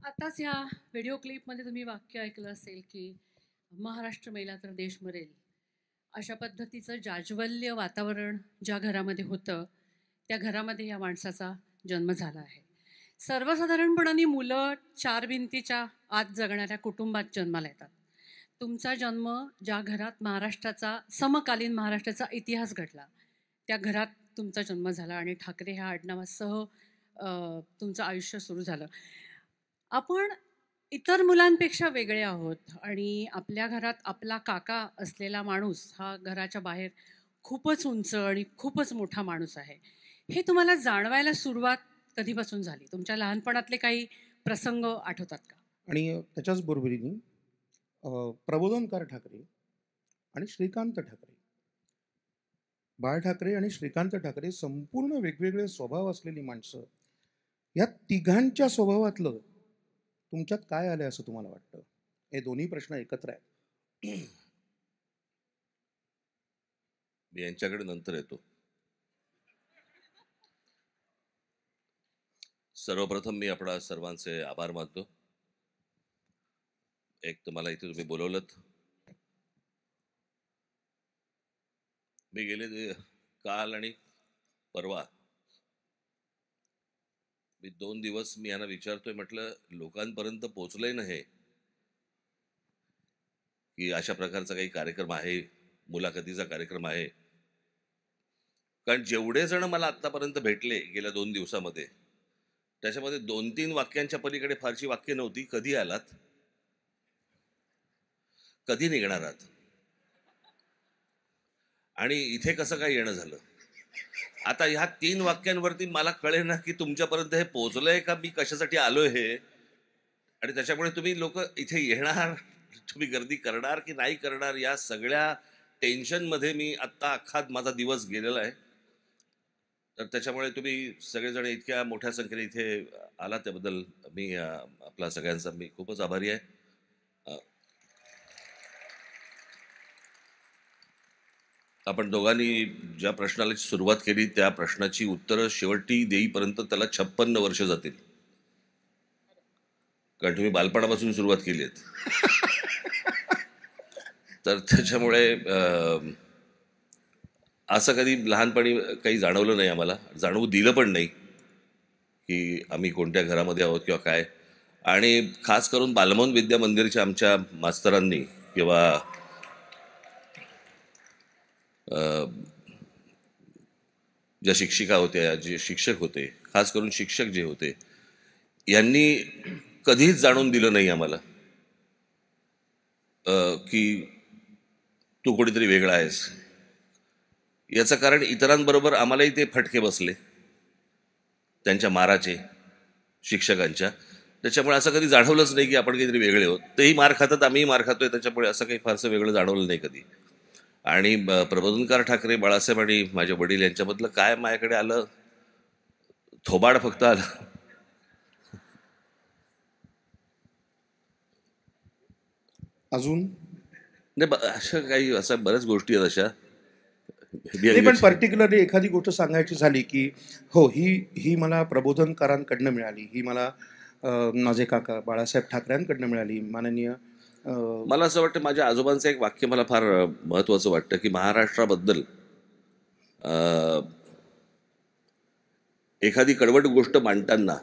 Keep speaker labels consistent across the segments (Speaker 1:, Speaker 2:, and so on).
Speaker 1: आताच या व्हिडिओ क्लिपमध्ये तुम्ही वाक्य ऐकलं असेल की महाराष्ट्र मेला तर देश मरेल. अशा पद्धतीचं जाज्वल्य वातावरण ज्या घरामध्ये होतं, त्या घरामध्ये या माणसाचा जन्म झाला आहे. सर्वसाधारणपणाने मुलं चार भिंतीच्या आत जगणाऱ्या कुटुंबात जन्माला येतात. तुमचा जन्म ज्या घरात महाराष्ट्राचा समकालीन महाराष्ट्राचा इतिहास घडला, त्या घरात तुमचा जन्म झाला आणि ठाकरे ह्या आडनावासह तुमचं आयुष्य सुरू झालं. आपण इतर मुलांपेक्षा वेगळे आहोत आणि आपल्या घरात आपला काका असलेला माणूस हा घराच्या बाहेर खूपच उंच आणि खूपच मोठा माणूस आहे. हे तुम्हाला जाणवायला सुरुवात कधीपासून झाली? तुमच्या लहानपणातले काही प्रसंग आठवतात का?
Speaker 2: आणि त्याच्याच बरोबरीने प्रबोधनकार ठाकरे आणि श्रीकांत ठाकरे, बाळ ठाकरे आणि श्रीकांत ठाकरे संपूर्ण वेगवेगळे स्वभाव असलेली माणसं. या तिघांच्या स्वभावातलं तुमच्यात काय आलंय असं तुम्हाला वाटतं? हे दोन्ही प्रश्न एकत्र आहेत.
Speaker 3: मी यांच्याकडे नंतर येतो. सर्वप्रथम मी आपणा सर्वांचे आभार मानतो. एक तर मला इथे तुम्ही बोलवलंत. मी गेले काल आणि परवा मी 2 दिवस मी यांना विचारतोय, म्हटलं लोकांपर्यंत पोहोचलंय ना हे की अशा प्रकारचा काही कार्यक्रम आहे, मुलाखतीचा कार्यक्रम आहे? कारण जेवढे जण मला आतापर्यंत भेटले गेल्या 2 दिवसामध्ये, त्याच्यामध्ये 2-3 वाक्यांच्या पलीकडे फारशी वाक्य नव्हती. कधी आलात, कधी निघणार आहात, आणि इथे कसं काय येणं झालं? आता ह्या 3 वाक्यांवरती मला कळेल ना की तुमच्यापर्यंत हे पोहोचलंय का, मी कशासाठी आलोय हे. आणि त्याच्यामुळे तुम्ही लोक इथे येणार, तुम्ही गर्दी करणार की नाही करणार, या सगळ्या टेन्शनमध्ये मी आत्ता अख्खा माझा दिवस गेलेला आहे. तर त्याच्यामुळे तुम्ही सगळेजण इतक्या मोठ्या संख्येने इथे आला त्याबद्दल मी आपला सगळ्यांचा मी खूपच आभारी आहे. आपण दोघांनी ज्या प्रश्नाला सुरुवात केली त्या प्रश्नाची उत्तरं शेवटी देईपर्यंत त्याला 56 वर्ष जातील, कारण तुम्ही बालपणापासून सुरुवात केली आहे. तर त्याच्यामुळे असं कधी लहानपणी काही जाणवलं नाही, आम्हाला जाणवू दिलं पण नाही की आम्ही कोणत्या घरामध्ये आहोत किंवा काय. आणि खास करून बालमोहन विद्या मंदिरच्या आमच्या मास्तरांनी किंवा ज्या शिक्षिका होत्या, जे शिक्षक होते, खास करून शिक्षक जे होते, यांनी कधीच जाणून दिलं नाही आम्हाला की तू कोणीतरी वेगळा आहेस. याचं कारण इतरांबरोबर आम्हालाही ते फटके बसले त्यांच्या माराचे, शिक्षकांच्या. त्याच्यामुळे असं कधी जाणवलंच नाही की आपण काहीतरी वेगळे आहोत. तेही मार खातात, आम्हीही मार खातोय, त्याच्यामुळे असं काही फारसं वेगळं जाणवलं नाही कधी. आणि प्रबोधनकार ठाकरे, बाळासाहेब आणि माझे वडील यांच्यामधलं काय माझ्याकडे आलं, थोबाड फक्त आलं.
Speaker 2: अजून
Speaker 3: नाही, अशा काही असं बऱ्याच गोष्टी आहेत अशा.
Speaker 2: पण पर्टिक्युलरली एखादी गोष्ट सांगायची झाली की हो, ही मला प्रबोधनकारांकडनं मिळाली, ही मला माझे काका बाळासाहेब ठाकरेंकडनं मिळाली. माननीय
Speaker 3: मला असं वाटतं, माझ्या आजोबांचं एक वाक्य मला फार महत्त्वाचं वाटतं की महाराष्ट्राबद्दल एखादी कडवट गोष्ट मांडताना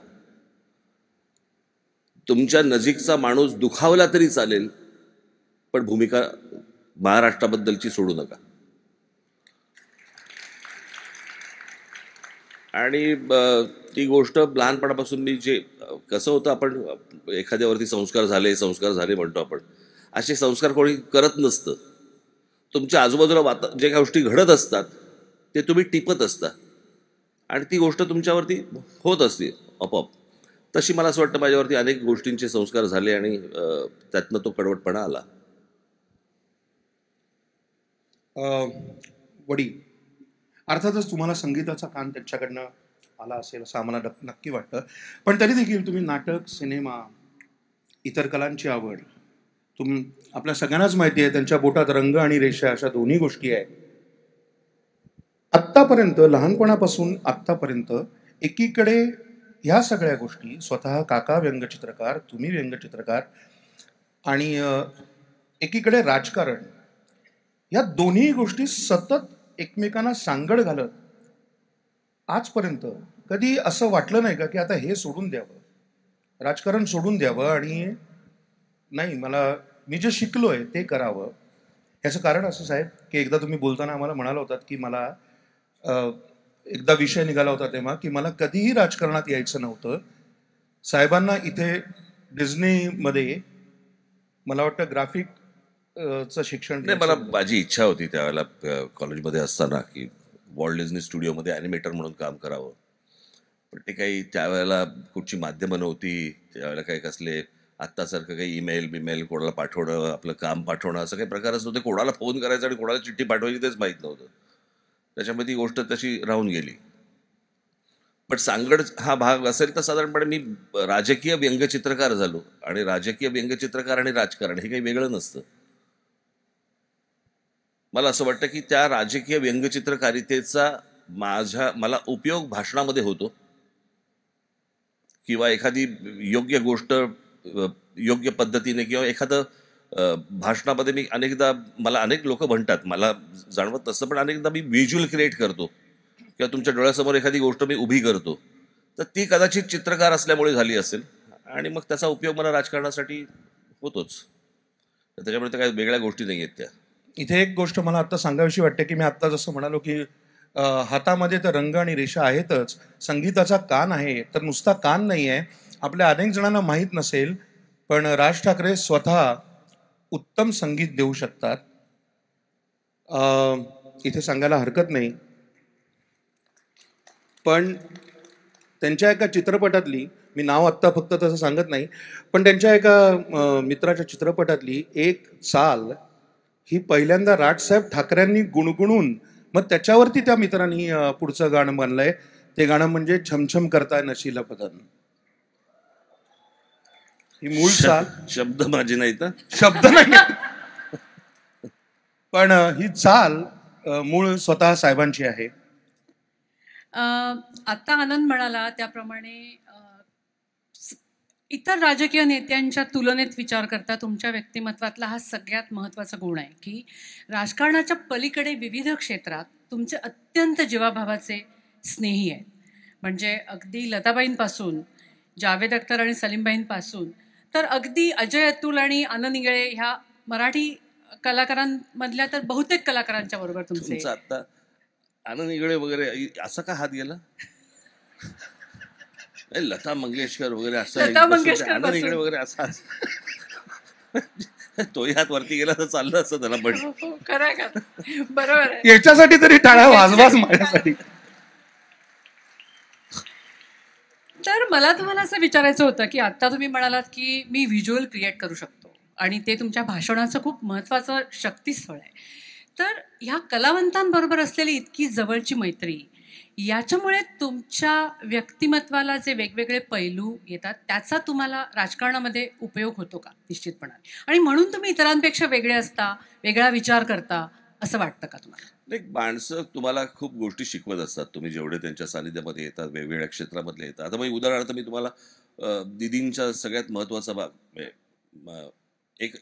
Speaker 3: तुमच्या नजीकचा माणूस दुखावला तरी चालेल, पण भूमिका महाराष्ट्राबद्दलची सोडू नका. आणि ती गोष्ट लहानपणापासून मी जे कसं होतं, आपण एखाद्यावरती संस्कार झाले म्हणतो आपण, असे संस्कार कोणी करत नसतं. तुमच्या आजूबाजूला जे गोष्टी घडत असतात ते तुम्ही टिपत असता आणि ती गोष्ट तुमच्यावरती होत असते आपोआप. तशी मला असं वाटतं माझ्यावरती अनेक गोष्टींचे संस्कार झाले आणि त्यातनं तो कडवटपणा आला.
Speaker 2: वडील, अर्थातच तुम्हाला संगीताचा कान त्यांच्याकडनं आला असेल असं आम्हाला नक्की वाटतं. पण तरी देखील तुम्ही नाटक, सिनेमा, इतर कलांची आवड, आपल्या सगळ्यांनाच माहिती आहे त्यांच्या बोटात रंग आणि रेषा अशा दोन्ही गोष्टी आहेत. आत्तापर्यंत, लहानपणापासून आत्तापर्यंत एकीकडे ह्या सगळ्या गोष्टी स्वतः काका व्यंगचित्रकार, तुम्ही व्यंगचित्रकार आणि एकीकडे राजकारण, या दोन्ही गोष्टी सतत एकमेकांना सांगड घालत आजपर्यंत कधी असं वाटलं नाही का की आता हे सोडून द्यावं, राजकारण सोडून द्यावं आणि नाही मी जे शिकलोय ते करावं? ह्याचं कारण असं साहेब की एकदा तुम्ही बोलताना आम्हाला म्हणाला होतात की मला एकदा विषय निघाला होता तेव्हा की मला कधीही राजकारणात यायचं नव्हतं. साहेबांना इथे डिझनीमध्ये मला वाटतं ग्राफिक चं शिक्षण
Speaker 3: नाही, मला माझी इच्छा होती त्यावेळेला कॉलेजमध्ये असताना की वॉल्ट डिझनी स्टुडिओमध्ये ॲनिमेटर म्हणून काम करावं. पण ते काही त्यावेळेला कुठची माध्यमं नव्हती, त्यावेळेला काही कसले आत्तासारखं काही ईमेल कोणाला पाठवणं, आपलं काम पाठवणं असं काही प्रकारच नव्हते. कोणाला फोन करायचा आणि कोणाला चिठ्ठी पाठवायची तेच माहीत नव्हतं. त्याच्यामध्ये ती गोष्ट तशी राहून गेली. पण सांगड हा भाग असेल तर साधारणपणे मी राजकीय व्यंगचित्रकार झालो, आणि राजकीय व्यंगचित्रकार आणि राजकारण हे काही वेगळं नसतं. मला असं वाटतं की त्या राजकीय व्यंगचित्रकारितेचा मला उपयोग भाषणामध्ये होतो, किंवा एखादी योग्य गोष्ट योग्य पद्धतीने, किंवा एखादं भाषणामध्ये मी मला अनेक लोक म्हणतात, मला जाणवत नसतं, पण अनेकदा मी व्हिज्युअल क्रिएट करतो किंवा तुमच्या डोळ्यासमोर एखादी गोष्ट मी उभी करतो, तर ती कदाचित चित्रकार असल्यामुळे झाली असेल, आणि मग त्याचा उपयोग मला राजकारणासाठी होतोच. त्याच्यामुळे त्या काही वेगळ्या गोष्टी नाही आहेत त्या.
Speaker 2: इथे एक गोष्ट मला आता सांगावीशी वाटते की मी आत्ता जसं म्हणालो की हातामध्ये तर रंग आणि रेषा आहेतच, संगीताचा कान आहे, तर नुसता कान नाही आहे. आपल्या अनेक जणांना माहीत नसेल, पण राज ठाकरे स्वतः उत्तम संगीत देऊ शकतात. इथे सांगायला हरकत नाही, पण त्यांच्या एका चित्रपटातली, मी नाव आत्ता फक्त तसं सांगत नाही, पण त्यांच्या एका मित्राच्या चित्रपटातली एक चाल ही पहिल्यांदा राजसाहेब ठाकरेंनी गुणगुणून मग त्याच्यावरती त्या मित्रांनी पुढचं गाणं बनलंय. ते गाणं म्हणजे छमछम करताय नशीला बदन. ही मूळ चाल,
Speaker 3: शब्द माझे नाहीत,
Speaker 2: शब्द नाही, पण ही चाल मूळ स्वतः साहेबांची आहे.
Speaker 1: आता आनंद म्हणाला त्याप्रमाणे इतर राजकीय नेत्यांच्या तुलनेत विचार करता तुमच्या व्यक्तिमत्वातला हा सगळ्यात महत्त्वाचा गुण आहे की राजकारणाच्या पलीकडे विविध क्षेत्रात तुमचे अत्यंत जीवाभावाचे स्नेही आहेत. म्हणजे अगदी लताबाईंपासून जावेद अख्तर आणि सलीमबाईंपासून तर अगदी अजय अतुल आणि आनंद इंगळे ह्या मराठी कलाकारांमधल्या तर बहुतेक कलाकारांच्या बरोबर तुमचे.
Speaker 3: आता आनंद इंगळे वगैरे असा का हात गेला? लता मंगेशकर वगैरे असं, आनंद इंगळे वगैरे असा तोही हात वरती गेला तर चाललं असतं त्याला. पण
Speaker 1: खरं का? बरोबर आहे.
Speaker 2: याच्यासाठी तरी टाळ्या वाजवाच माझ्यासाठी.
Speaker 1: तर मला तुम्हाला असं विचारायचं होतं की आता तुम्ही म्हणालात की मी व्हिज्युअल क्रिएट करू शकतो आणि ते तुमच्या भाषणाचं खूप महत्त्वाचं शक्तीस्थळ आहे. तर ह्या कलावंतांबरोबर असलेली इतकी जवळची मैत्री, याच्यामुळे तुमच्या व्यक्तिमत्वाला जे वेगवेगळे पैलू येतात त्याचा तुम्हाला राजकारणामध्ये उपयोग होतो का? निश्चितपणाने. आणि म्हणून तुम्ही इतरांपेक्षा वेगळे असता, वेगळा विचार करता असं वाटतं का तुम्हाला?
Speaker 3: एक माणसं तुम्हाला खूप गोष्टी शिकवत असतात, तुम्ही जेवढे त्यांच्या सानिध्यामध्ये येतात, वेगवेगळ्या क्षेत्रामधले येतात. आता मग उदाहरणार्थ मी तुम्हाला दीदींच्या सगळ्यात महत्त्वाचा भाग, एक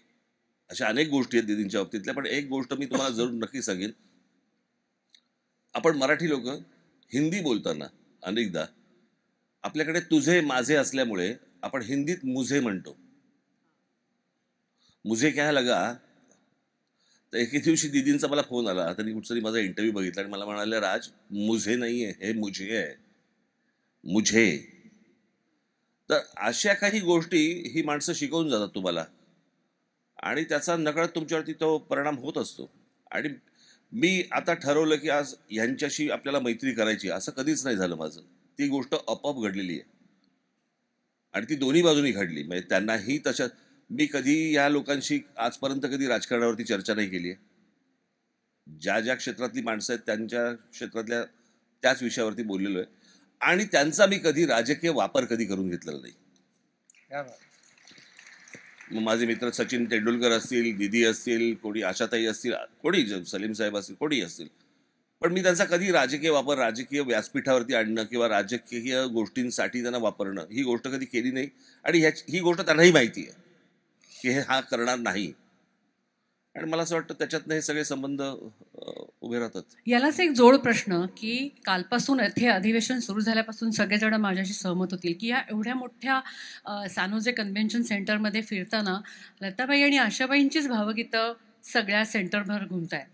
Speaker 3: अशा अनेक गोष्टी आहेत दीदींच्या बाबतीतल्या, पण एक गोष्ट मी तुम्हाला जरूर नक्की सांगेन. आपण मराठी लोक हिंदी बोलताना अनेकदा आपल्याकडे तुझे माझे असल्यामुळे आपण हिंदीत मुझे म्हणतो. मुझे क्या लगा. तर एके दिवशी दीदींचा मला फोन आला, त्यांनी कुठतरी माझा इंटरव्ह्यू बघितला आणि मला म्हणाले, राज मुझे नाही आहे, हे मुझे आहे, मुझे. तर अशा काही गोष्टी ही माणसं शिकवून जातात तुम्हाला, आणि त्याचा नकळत तुमच्यावरती तो परिणाम होत असतो. आणि मी आता ठरवलं की आज ह्यांच्याशी आपल्याला मैत्री करायची, असं कधीच नाही झालं माझं. ती गोष्ट आपोआप घडलेली आहे, आणि ती दोन्ही बाजूनी घडली. म्हणजे त्यांनाही तशा, मी कधी या लोकांशी आजपर्यंत कधी राजकारणावरती चर्चा नाही केली आहे. ज्या ज्या क्षेत्रातली माणसं आहेत त्यांच्या क्षेत्रातल्या त्याच विषयावरती बोललेलो आहे, आणि त्यांचा मी कधी राजकीय वापर कधी करून घेतलेला नाही. मग माझे मित्र सचिन तेंडुलकर असतील, दीदी असतील, कोणी आशाताई असतील, कोणी सलीम साहेब असतील, कोणी असतील, पण मी त्यांचा कधी राजकीय वापर, राजकीय व्यासपीठावरती आणणं किंवा राजकीय गोष्टींसाठी त्यांना वापरणं ही गोष्ट कधी केली नाही. आणि ही गोष्ट त्यांनाही माहिती आहे की हा करणार नाही. आणि मला असं वाटतं त्याच्यातनं हे सगळे संबंध उभे राहतात.
Speaker 1: यालाच एक जोड प्रश्न की कालपासून हे अधिवेशन सुरू झाल्यापासून सगळेजण माझ्याशी सहमत होतील की या एवढ्या मोठ्या सॅनोजे कन्व्हेन्शन सेंटरमध्ये फिरताना लताबाई आणि आशाबाईंचीच भावगीतं सगळ्या सेंटरभर घुमत आहेत.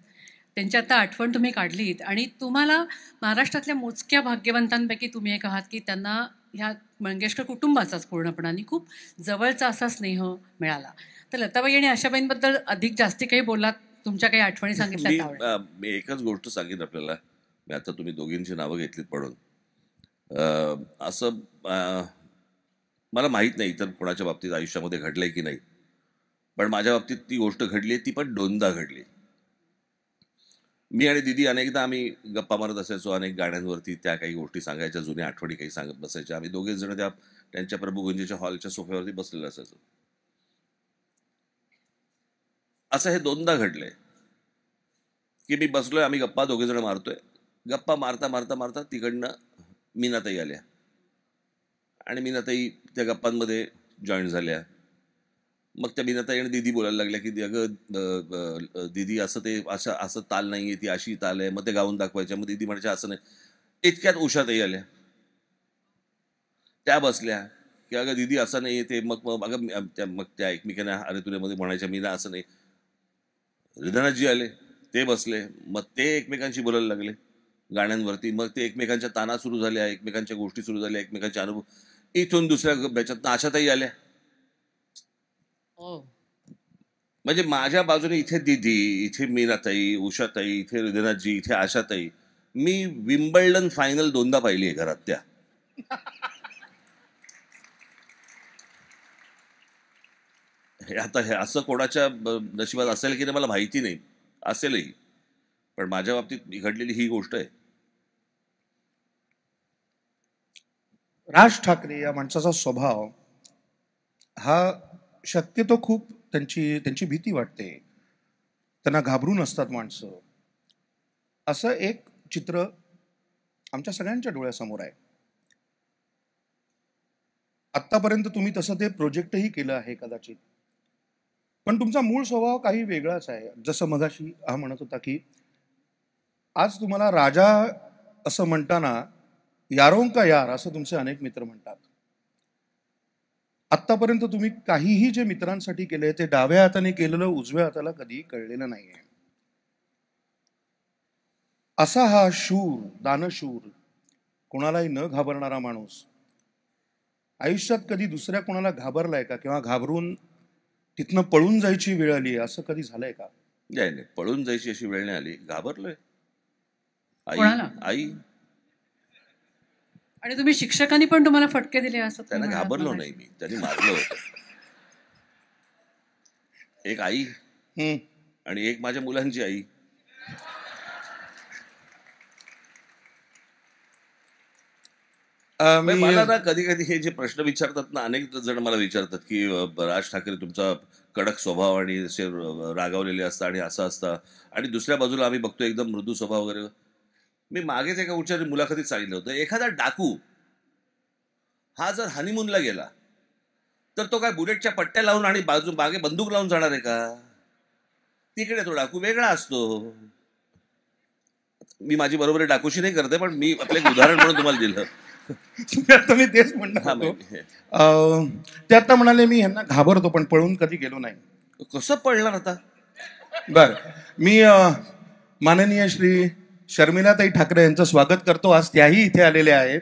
Speaker 1: त्यांची आता आठवण तुम्ही काढलीत आणि तुम्हाला महाराष्ट्रातल्या मोजक्या भाग्यवंतांपैकी तुम्ही एक आहात की त्यांना ह्या मंगेशकर कुटुंबाचाच पूर्णपणाने खूप जवळचा असा स्नेह मिळाला. तर लताबाई आणि आशाबाईंबद्दल अधिक जास्ती काही बोललात, तुमच्या काही आठवणी सांगितल्या तर आवडेल.
Speaker 3: मी एकच गोष्ट सांगेन आपल्याला. मी आता तुम्ही दोघींची नावं घेतलीत म्हणून असं मला माहीत नाही इतर कोणाच्या बाबतीत आयुष्यामध्ये घडलंय की नाही, पण माझ्या बाबतीत ती गोष्ट घडली आहे. ती पण दोनदा घडली. मी आणि दिदी अनेकदा आम्ही गप्पा मारत असायचो अनेक गाण्यांवरती. त्या काही गोष्टी सांगायच्या, जुन्या आठवणी काही सांगत बसायच्या. आम्ही दोघेच जण त्यांच्या प्रभुगुंजेच्या हॉलच्या सोफ्यावरती बसलेलो असायचो. असं हे दोनदा घडलंय की मी बसलोय, आम्ही गप्पा दोघे जण मारतोय. गप्पा मारता मारता मारता तिकडनं मीनाताई आल्या आणि मीनाताई त्या गप्पांमध्ये जॉईन झाल्या. मग त्या मीनाताई आणि दीदी बोलायला लागल्या की अगं दीदी असं ताल नाहीये, ती अशी ताल आहे. मग ते गाऊन दाखवायच्या. मग दीदी म्हणायच्या असं नाही. इतक्यात उषाताई आल्या. त्या बसल्या की अगं दीदी असं नाही ते. मग त्या एकमेकांना अरे तुला मध्ये म्हणायच्या मीना असं नाही. हृदयनाथजी आले, ते बसले. मग ते एकमेकांशी बोलायला लागले गाण्यांवरती. मग ते एकमेकांच्या ताना सुरू झाल्या, एकमेकांच्या गोष्टी सुरू झाल्या, एकमेकांचे अनुभव. इथून दुसऱ्या याच्यात आशाताई आल्या. म्हणजे माझ्या बाजूने इथे दिदी, इथे मीनाताई, उषाताई, इथे हृदयनाथजी, इथे आशाताई. मी विम्बल्डन फायनल दोनदा पाहिली आहे घरात त्या. हे असं कोणाच्या नशिबात असेल की नाही मला माहिती नाही, असेलही, पण माझ्या बाबतीत घडलेली ही गोष्ट आहे.
Speaker 2: राज ठाकरे या माणसाचा स्वभाव हा शक्यतो खूप त्यांची भीती वाटते, त्यांना घाबरून असतात माणसं, असं एक चित्र आमच्या सगळ्यांच्या डोळ्यासमोर आहे. आत्तापर्यंत तुम्ही तसं ते प्रोजेक्टही केलं आहे कदाचित, पण तुमचा मूळ स्वभाव काही वेगळाच आहे. जसं मगाशी हा म्हणत होता की आज तुम्हाला राजा असं म्हणताना यारों का यार असं तुमचे अनेक मित्र म्हणतात. आत्तापर्यंत तुम्ही काहीही जे मित्रांसाठी केलंय ते डाव्या हाताने केलेलं उजव्या हाताला कधी कळलेलं नाहीये. असा हा शूर, दानशूर, कोणालाही न घाबरणारा माणूस आयुष्यात कधी दुसऱ्या कोणाला घाबरलाय का? किंवा घाबरून तिथनं पळून जायची वेळ आली असं कधी झालंय का?
Speaker 3: नाही, पळून जायची अशी वेळ नाही आली. घाबरलोय. आई.
Speaker 1: आणि तुम्ही शिक्षकांनी पण तुम्हाला फटके दिले असं
Speaker 3: त्यांना घाबरलो नाही मी, त्यांनी मारलं होतं. एक आई आणि एक माझ्या मुलांची आई. मला ना कधी कधी हे जे प्रश्न विचारतात ना, अनेक जण मला विचारतात की राज ठाकरे तुमचा कडक स्वभाव आणि असे रागावलेले असतात आणि असं असतं, आणि दुसऱ्या बाजूला आम्ही बघतो एकदम मृदू स्वभाव वगैरे. मी मागेच एका उच्चारी मुलाखतीत सांगितलं होतं, एखादा डाकू हा जर हनीमूनला गेला तर तो काय बुलेटच्या पट्ट्या लावून आणि मागे बंदूक लावून जाणार आहे का? तिकडे तो डाकू वेगळा असतो. मी माझी बरोबर डाकूशी नाही करते, पण मी आपलं एक उदाहरण म्हणून तुम्हाला दिलं.
Speaker 2: आता मी तेच म्हणणार. ते आता म्हणाले मी ह्यांना घाबरतो पण पळून कधी गेलो नाही.
Speaker 3: कसं पळणार आता?
Speaker 2: बर, मी माननीय श्री शर्मिलाताई ठाकरे यांचं स्वागत करतो. आज त्याही इथे आलेल्या आहेत.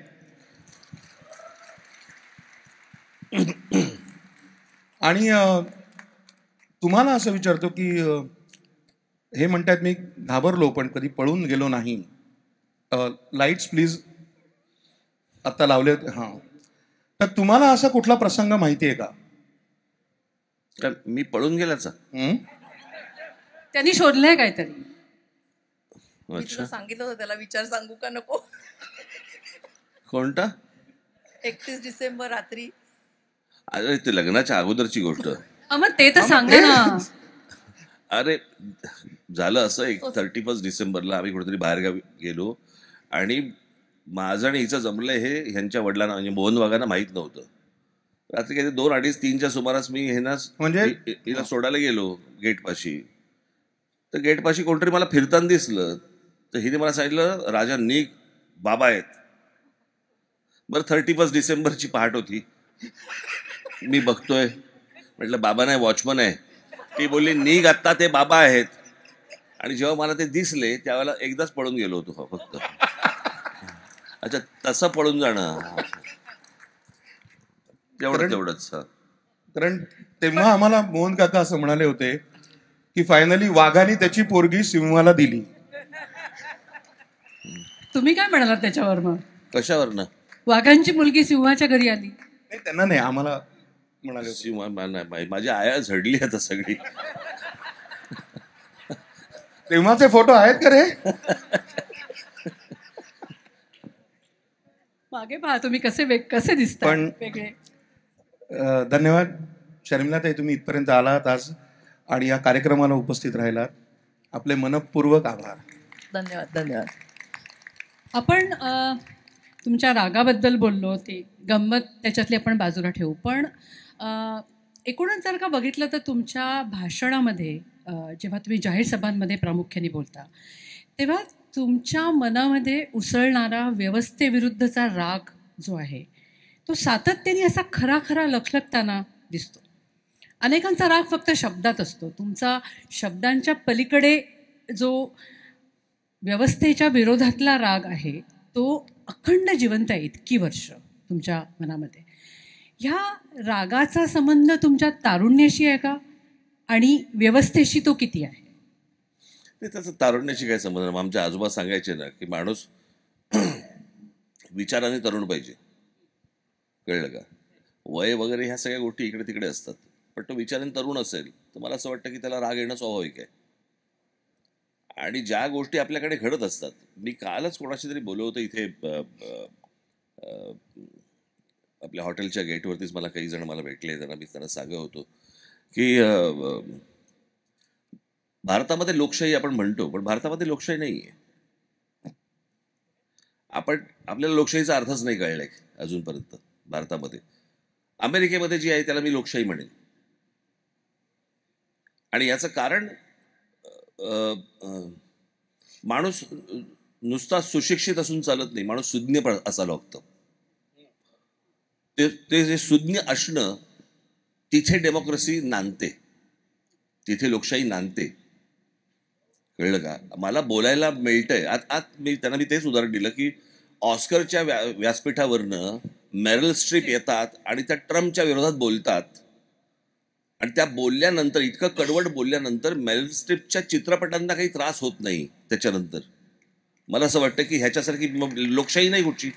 Speaker 2: आणि तुम्हाला असं विचारतो की हे म्हणतात मी घाबरलो पण कधी पळून गेलो नाही. लाईट्स प्लीज आता लावले. हां, तर तुम्हाला असा कुठला प्रसंग माहिती आहे का
Speaker 3: मी पळून गेल्याचा?
Speaker 1: त्यांनी शोधलंय काहीतरी.
Speaker 3: अच्छा,
Speaker 4: सांगितलं होतं त्याला, विचार सांगू का नको?
Speaker 3: कोणता?
Speaker 4: 31 डिसेंबर रात्री.
Speaker 3: अरे ते लग्नाच्या अगोदरची गोष्ट.
Speaker 1: मग ते तर सांगा ना.
Speaker 3: अरे झालं असं, एक 31 डिसेंबरला आम्ही कुठेतरी बाहेरगावी गेलो आणि माझं आणि हिचं जमलं हे ह्यांच्या वडिलांना म्हणजे मोहन वाघांना माहीत नव्हतं. रात्री काहीतरी 2, 2:30, 3च्या सुमारास मी ह्यांना
Speaker 2: म्हणजे
Speaker 3: हिला सोडायला गेलो गेटपाशी. तर गेटपाशी कोणतरी मला फिरताना दिसलं. तर हिने मला सांगितलं, राजा निघ, बाबा आहेत. बरं 31 डिसेंबरची पहाट होती. मी बघतोय, म्हटलं बाबा नाही, वॉचमन आहे. ती बोलली निघ आत्ता, ते बाबा आहेत. आणि जेव्हा मला ते दिसले त्यावेळेला एकदाच पळून गेलो होतो फक्त. अच्छा, तसं पळून जाणं तेवढंच.
Speaker 2: कारण तेव्हा आम्हाला मोहन काका असं म्हणाले होते की फायनली वाघाने त्याची पोरगी सिंहाला दिली.
Speaker 1: तुम्ही काय म्हणालात त्याच्यावर? मग
Speaker 3: कशावरनं?
Speaker 1: वाघांची मुलगी सिंहाच्या घरी आली.
Speaker 2: नाही, त्यांना नाही, आम्हाला म्हणाले होते.
Speaker 3: माझी आया झडली आता सगळी.
Speaker 2: तेव्हाचे फोटो आहेत का रे?
Speaker 1: मागे पहा तुम्ही कसे दिसता
Speaker 2: पण
Speaker 1: वेगळे.
Speaker 2: धन्यवाद शर्मिलाताई, तुम्ही इथपर्यंत आलात आज आणि या कार्यक्रमाला उपस्थित राहिलात. आपले मनपूर्वक आभार.
Speaker 4: धन्यवाद. धन्यवाद.
Speaker 1: आपण तुमच्या रागाबद्दल बोललो, ते गंमत त्याच्यातली आपण बाजूला ठेवू. पण एकूणच जर का बघितलं तर तुमच्या भाषणामध्ये जेव्हा तुम्ही जाहीर सभांमध्ये प्रामुख्याने बोलता तेव्हा तुमच्या मनामध्ये उसळणारा व्यवस्थेविरुद्धचा राग जो आहे तो सातत्याने असा खरा लखलखताना दिसतो. अनेकांचा राग फक्त शब्दात असतो. तुमचा शब्दांच्या पलीकडे जो व्यवस्थेच्या विरोधातला राग आहे तो अखंड जिवंत आहे इतकी वर्ष तुमच्या मनामध्ये. ह्या रागाचा संबंध तुमच्या तारुण्याशी आहे का आणि व्यवस्थेशी तो किती आहे?
Speaker 3: ते त्याचं तारुण्याशी काय संबंध नाही. आमच्या आजोबा सांगायचे ना की माणूस विचाराने तरुण पाहिजे, कळलं का? वय वगैरे ह्या सगळ्या गोष्टी इकडे तिकडे असतात, पण तो विचाराने तरुण असेल तर मला असं वाटतं की त्याला राग येणं स्वाभाविक आहे. आणि ज्या गोष्टी आपल्याकडे घडत असतात, मी कालच कोणाशी तरी बोललो होतो इथे, आपल्या हॉटेलच्या गेटवरतीच मला काही जण मला भेटले. मी त्यांना सांगत होतो की भारतामध्ये लोकशाही आपण म्हणतो, पण भारतामध्ये लोकशाही नाही आहे. आपल्याला लोकशाहीचा अर्थच नाही कळलाय अजूनपर्यंत भारतामध्ये. अमेरिकेमध्ये जी आहे त्याला मी लोकशाही म्हणेन. आणि याचं कारण माणूस नुसता सुशिक्षित असून चालत नाही, माणूस सुज्ञ असायला लागतं. ते जे सुज्ञ असणं, तिथे डेमोक्रेसी नांदते, तिथे लोकशाही नांदते, कळलं का? मला बोलायला मिळतंय. मी तेच उदाहरण दिलं की ऑस्करच्या व्यासपीठावरनं मेरिल स्ट्रीप येतात आणि त्या ट्रम्पच्या विरोधात बोलतात. आणि त्या बोलल्यानंतर, इतकं कडवट बोलल्यानंतर मेरिल स्ट्रीपच्या चित्रपटांना काही त्रास होत नाही त्याच्यानंतर. मला असं वाटतं की ह्याच्यासारखी लोकशाही नाही कुठची.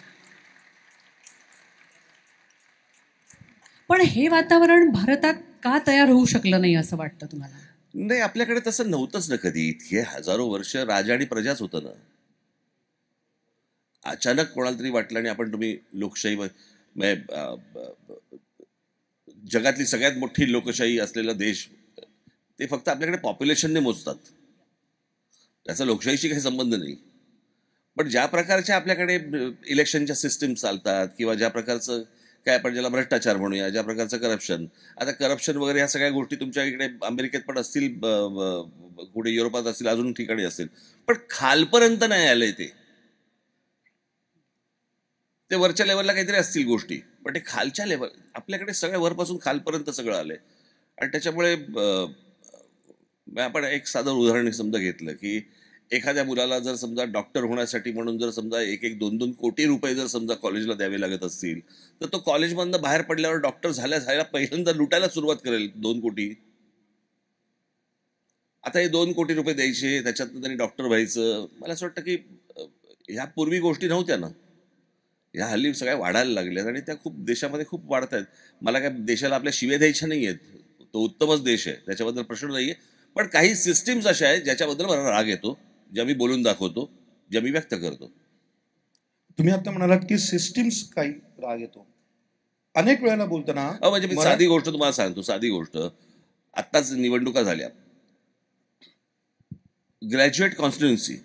Speaker 1: पण हे वातावरण भारतात का तयार होऊ शकलं नाही असं वाटतं तुम्हाला?
Speaker 3: नाही, आपल्याकडे तसं नव्हतंच ना कधी. इतके हजारो वर्ष राजा आणि प्रजाच होतं ना. अचानक कोणाला तरी वाटलं आणि तुम्ही लोकशाही, जगातली सगळ्यात मोठी लोकशाही असलेला देश, ते फक्त आपल्याकडे पॉप्युलेशनने मोजतात, त्याचा लोकशाहीशी काही संबंध नाही. पण ज्या प्रकारच्या आपल्याकडे इलेक्शनच्या सिस्टीम चालतात किंवा ज्या प्रकारचं काय आपण ज्याला भ्रष्टाचार म्हणूया, ज्या प्रकारचं करप्शन, आता करप्शन वगैरे ह्या सगळ्या गोष्टी तुमच्या इकडे अमेरिकेत पण असतील, कुठे युरोपात असतील, अजून ठिकाणी असतील, पण खालपर्यंत नाही आलंय ते वरच्या लेवलला काहीतरी असतील गोष्टी, पण ते खालच्या लेवल आपल्याकडे सगळ्या वरपासून खालपर्यंत सगळं आलंय. आणि त्याच्यामुळे आपण एक साधं उदाहरण समजा घेतलं की एखाद्या मुलाला जर समजा डॉक्टर होण्यासाठी म्हणून जर समजा 1-2 कोटी रुपये जर समजा कॉलेजला द्यावे लागत असतील, तर तो कॉलेजमधनं बाहेर पडल्यावर डॉक्टर झाल्या पहिल्यांदा लुटायला सुरुवात करेल 2 कोटी. आता हे 2 कोटी रुपये द्यायचे, त्याच्यातनं त्यांनी डॉक्टर व्हायचं. मला असं वाटतं की ह्या पूर्वी गोष्टी नव्हत्या ना, ह्या हल्ली सगळ्या वाढायला लागल्यात आणि त्या खूप देशामध्ये खूप वाढत आहेत. मला काय देशाला आपल्या शिव्या द्यायच्या नाही आहेत, तो उत्तमच देश आहे, त्याच्याबद्दल प्रश्न नाही आहे. पण काही सिस्टीम्स अशा आहेत ज्याच्याबद्दल मला राग येतो, ज्या मी बोलून दाखवतो, ज्या मी व्यक्त करतो.
Speaker 2: तुम्ही आता म्हणालात की सिस्टीम्स काही राग येतो. अनेक वेळेला बोलताना
Speaker 3: म्हणजे मी साधी गोष्ट तुम्हाला सांगतो, साधी गोष्ट. आत्ताच निवडणुका झाल्या, ग्रॅज्युएट कॉन्स्टिट्युन्सी,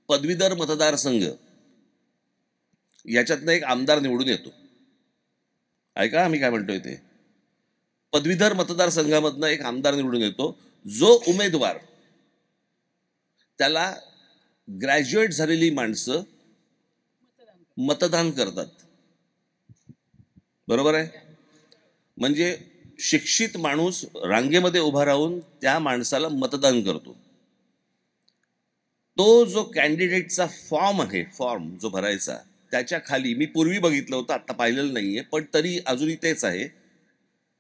Speaker 3: पदवीधर मतदारसंघ, याच्यातनं एक आमदार निवडून येतो. ऐका आम्ही काय म्हणतोय ते. पदवीधर मतदारसंघामधनं एक आमदार निवडून येतो. जो उमेदवार, त्याला ग्रॅज्युएट झालेली माणसं मतदान करतात. बरोबर आहे? म्हणजे शिक्षित माणूस रांगेमध्ये उभा राहून त्या माणसाला मतदान करतो. तो जो कॅन्डिडेटचा फॉर्म आहे, फॉर्म जो भरायचा, त्याच्या खाली, मी पूर्वी बघितलं होतं, आता पाहिलेलं नाहीये, पण तरी अजूनही तेच आहे,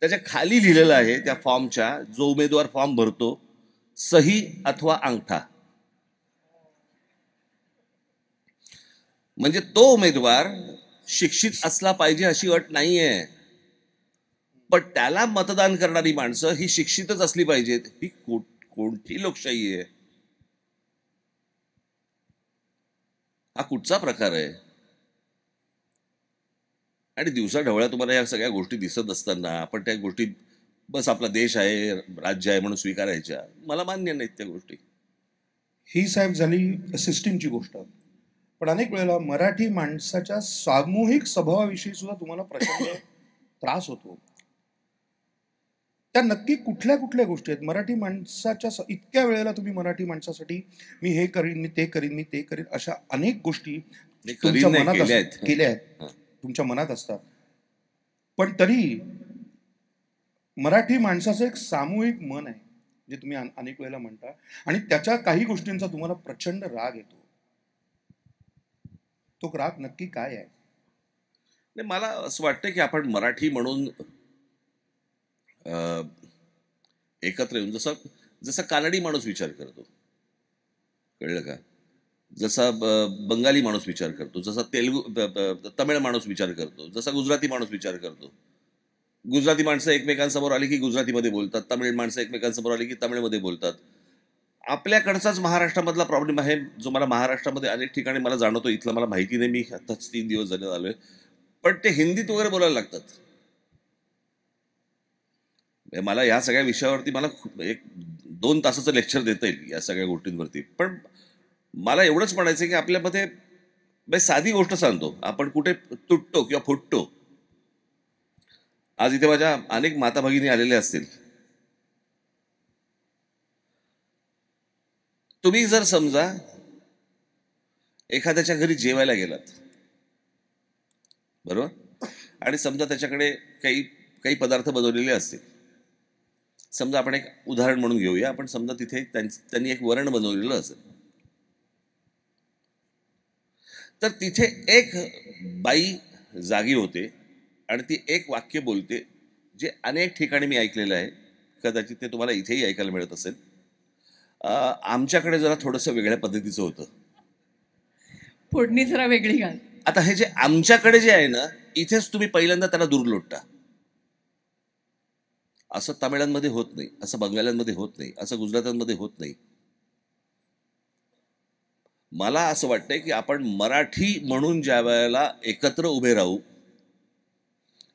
Speaker 3: त्याच्या खाली लिहिलेलं आहे त्या फॉर्मच्या, जो उमेदवार फॉर्म भरतो, सही अथवा अंगठा. म्हणजे तो उमेदवार शिक्षित असला पाहिजे अशी अट नाहीये, पण त्याला मतदान करणारी माणसं ही शिक्षितच असली पाहिजेत. ही कोणती लोकशाही आहे? हा कुठचा प्रकार आहे? आणि दिवसा ढवळ्या तुम्हाला या सगळ्या गोष्टी दिसत असताना आपण त्या गोष्टी बस आपला देश आहे, राज्य आहे म्हणून स्वीकारायच्या, मला मान्य नाहीत त्या गोष्टी.
Speaker 2: ही साहेब झाली सिस्टीमची गोष्ट. पण अनेक वेळेला मराठी माणसाच्या सामूहिक स्वभावाविषयी सुद्धा तुम्हाला प्रचंड त्रास होतो. त्या नक्की कुठल्या कुठल्या गोष्टी आहेत मराठी माणसाच्या? इतक्या वेळेला तुम्ही मराठी माणसासाठी मी हे करीन, मी ते करीन, मी ते करीन, अशा अनेक गोष्टी तुमच्या मनात केल्या आहेत, तुमच्या मनात असतात. पण तरी मराठी माणसाचं एक सामूहिक मन आहे, जे तुम्ही अनेक वेळेला म्हणता, आणि त्याच्या काही गोष्टींचा तुम्हाला प्रचंड राग येतो. तो राग नक्की काय आहे?
Speaker 3: नाही, मला असं वाटतं की आपण मराठी म्हणून एकत्र येऊन, जसा कानडी माणूस विचार करतो, कळलं का, जसा बंगाली माणूस विचार करतो, जसा तमिळ माणूस विचार करतो, जसा गुजराती माणूस विचार करतो. गुजराती माणसं एकमेकांसमोर आली की गुजरातीमध्ये बोलतात, तमिळ माणसं एकमेकांसमोर आली की तमिळमध्ये बोलतात. आपल्याकडचाच महाराष्ट्रामधला प्रॉब्लेम आहे, जो मला महाराष्ट्रामध्ये अनेक ठिकाणी मला जाणवतो. इथलं मला माहिती नाही, मी आताच 3 दिवस झाले आलोय, पण ते हिंदीत वगैरे बोलायला लागतात. मला या सगळ्या विषयावरती मला 1-2 तासाचं लेक्चर देता येईल या सगळ्या गोष्टींवरती. पण मला एवढंच म्हणायचं की आपल्यामध्ये साधी गोष्ट सांगतो, आपण कुठे तुटतो किंवा फुटतो. आज इथे माझ्या अनेक माता भगिनी आलेल्या असतील. तुम्ही जर समजा एखाद्याच्या घरी जेवायला गेलात, बरोबर, आणि समजा त्याच्याकडे काही पदार्थ बनवलेले असतील. समजा आपण एक उदाहरण म्हणून घेऊया, आपण समजा तिथे त्यांनी एक वरण बनवलेलं असेल, तर तिथे एक बाई जागी होते आणि ती एक वाक्य बोलते, जे अनेक ठिकाणी मी ऐकलेलं आहे, कदाचित ते तुम्हाला इथेही ऐकायला मिळत असेल. आमच्याकडे जरा थोडंसं वेगळ्या पद्धतीचं होतं,
Speaker 1: फोडणी जरा वेगळी घाल.
Speaker 3: आता हे जे आमच्याकडे जे आहे ना, इथेच तुम्ही पहिल्यांदा त्याला दूर लोटता. असं तामिळांमध्ये होत नाही, असं बंगाल्यांमध्ये होत नाही, असं गुजरातांमध्ये होत नाही. मला असं वाटतंय की आपण मराठी म्हणून ज्या वेळेला एकत्र उभे राहू,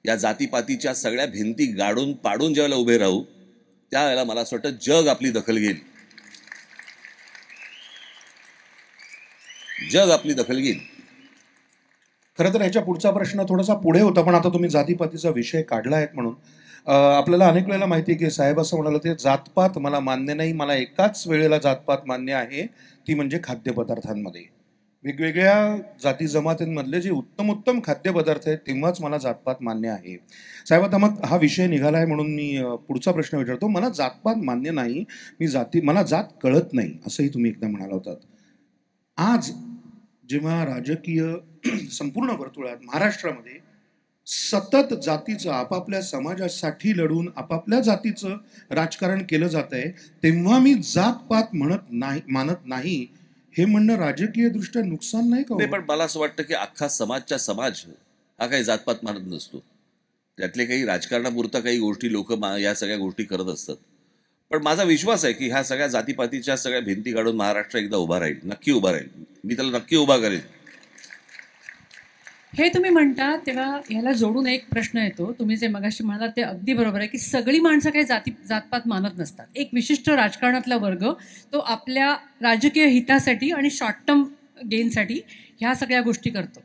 Speaker 3: या जातीपातीच्या सगळ्या भिंती गाडून पाडून ज्या वेळेला उभे राहू, त्यावेळेला मला असं वाटतं जग आपली दखल घेईल. जग आपली दखल घेईल.
Speaker 2: खरं तर ह्याच्या पुढचा प्रश्न थोडासा पुढे होता, पण आता तुम्ही जातीपातीचा विषय काढला आहे म्हणून आपल्याला अनेक वेळेला माहिती आहे की साहेब असं म्हणाले, ते जातपात मला मान्य नाही, मला एकाच वेळेला जातपात मान्य आहे, ती म्हणजे खाद्यपदार्थांमध्ये. वेगवेगळ्या जाती जमातींमधले जे उत्तम उत्तम खाद्यपदार्थ आहेत, तेव्हाच मला जातपात मान्य आहे. साहेब, आता मग हा विषय निघाला आहे म्हणून मी पुढचा प्रश्न विचारतो. मला जातपात मान्य नाही, मला जात कळत नाही, असंही तुम्ही एकदा म्हणाला होतात. आज जेव्हा राजकीय संपूर्ण वर्तुळात महाराष्ट्रामध्ये सतत जातीचं, आपापल्या समाजासाठी लढून आपापल्या जातीचं राजकारण केलं जात आहे, तेव्हा मी जातपात मानत नाही हे म्हणणं राजकीय दृष्ट्या नुकसान नाही का?
Speaker 3: नाही, पण मला असं वाटतं की अख्खा समाज हा काही जातपात मानत नसतो. त्यातले काही राजकारणापुरता काही गोष्टी लोक या सगळ्या गोष्टी करत असतात. पण माझा विश्वास आहे की ह्या सगळ्या जातीपातीच्या सगळ्या भिंती काढून महाराष्ट्र एकदा उभा राहील, नक्की उभा राहील. मी त्याला नक्की उभा करेन.
Speaker 1: हे तुम्ही म्हणता तेव्हा ह्याला जोडून एक प्रश्न येतो. तुम्ही जे मगाशी म्हणालात ते अगदी बरोबर आहे, की सगळी माणसं काही जातपात मानत नसतात. एक विशिष्ट राजकारणातला वर्ग तो आपल्या राजकीय हितासाठी आणि शॉर्ट टर्म गेनसाठी ह्या सगळ्या गोष्टी करतो.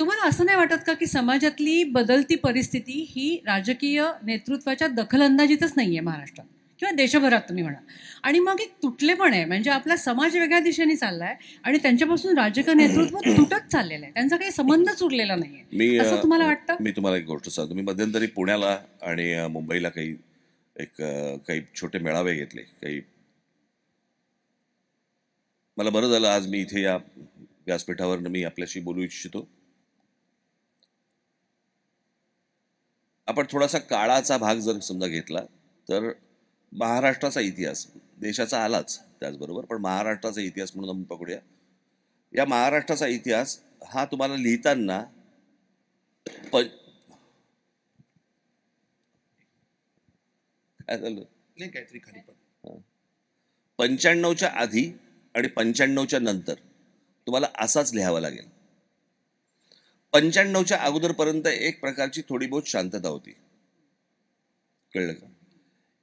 Speaker 1: तुम्हाला असं नाही वाटत का, की समाजातली बदलती परिस्थिती ही राजकीय नेतृत्वाच्या दखलंदाजीतच नाही आहे महाराष्ट्रात किंवा देशभरात तुम्ही म्हणा, आणि मग एक तुटलेपण आहे, म्हणजे आपला समाज वेगळ्या दिशेने चाललाय आणि त्यांच्यापासून राजकीय नेतृत्व तुटत चाललेलं आहे, त्यांचा काही संबंधच उरलेला नाहीये, असं तुम्हाला वाटतं?
Speaker 5: मी तुम्हाला एक गोष्ट सांगतो. मी मध्यंतरी पुण्याला आणि मुंबईला काही छोटे मेळावे घेतले. मला बरं झालं आज मी इथे या व्यासपीठावर मी आपल्याशी बोलू इच्छितो. आपण थोडासा काळाचा भाग जर समजा घेतला तर महाराष्ट्राचा इतिहास देशाचा आलाच त्याचबरोबर, पण महाराष्ट्राचा इतिहास म्हणून आपण पकडूया. या महाराष्ट्राचा इतिहास हा तुम्हाला लिहिताना काय झालं
Speaker 2: नाही काहीतरी खाली पड
Speaker 5: 95च्या आधी आणि 95च्या नंतर तुम्हाला असाच लिहावा लागेल. 95च्या अगोदरपर्यंत एक प्रकारची थोडी बहुत शांतता होती, कळलं का?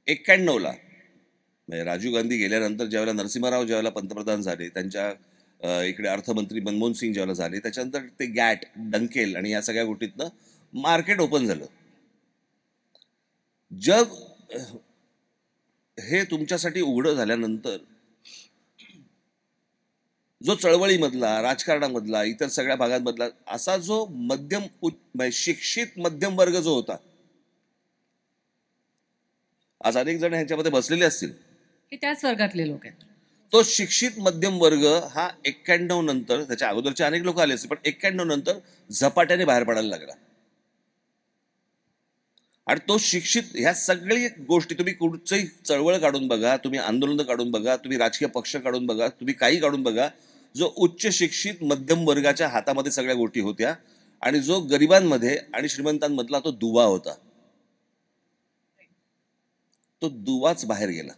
Speaker 5: 91ला म्हणजे राजीव गांधी गेल्यानंतर ज्यावेळेला नरसिंहराव ज्यावेळेला पंतप्रधान झाले, त्यांच्या इकडे अर्थमंत्री मनमोहन सिंग ज्यावेळेला झाले, त्याच्यानंतर ते गॅट डंकेल आणि या सगळ्या गोष्टीतनं मार्केट ओपन झालं. जग हे तुमच्यासाठी उघडं झाल्यानंतर जो चळवळीमधला, राजकारणामधला, इतर सगळ्या भागांमधला असा जो शिक्षित मध्यम वर्ग जो होता, आज अनेक जण ह्याच्यामध्ये बसलेले असतील,
Speaker 1: हे त्याच वर्गातले लोक आहेत.
Speaker 5: तो शिक्षित मध्यम वर्ग हा 91 नंतर, त्याच्या अगोदरचे अनेक लोक आले असतील, पण 91 नंतर झपाट्याने बाहेर पडायला लागला. आणि तो शिक्षित, ह्या सगळी गोष्टी तुम्ही कुठचंही चळवळ काढून बघा, तुम्ही आंदोलन काढून बघा, तुम्ही राजकीय पक्ष काढून बघा, तुम्ही काही काढून बघा, जो उच्च शिक्षित मध्यम वर्गाच्या हातामध्ये सगळ्या गोष्टी होत्या आणि जो गरिबांमध्ये आणि श्रीमंतांमधला तो दुवा होता, तो दुवाच बाहेर गेला.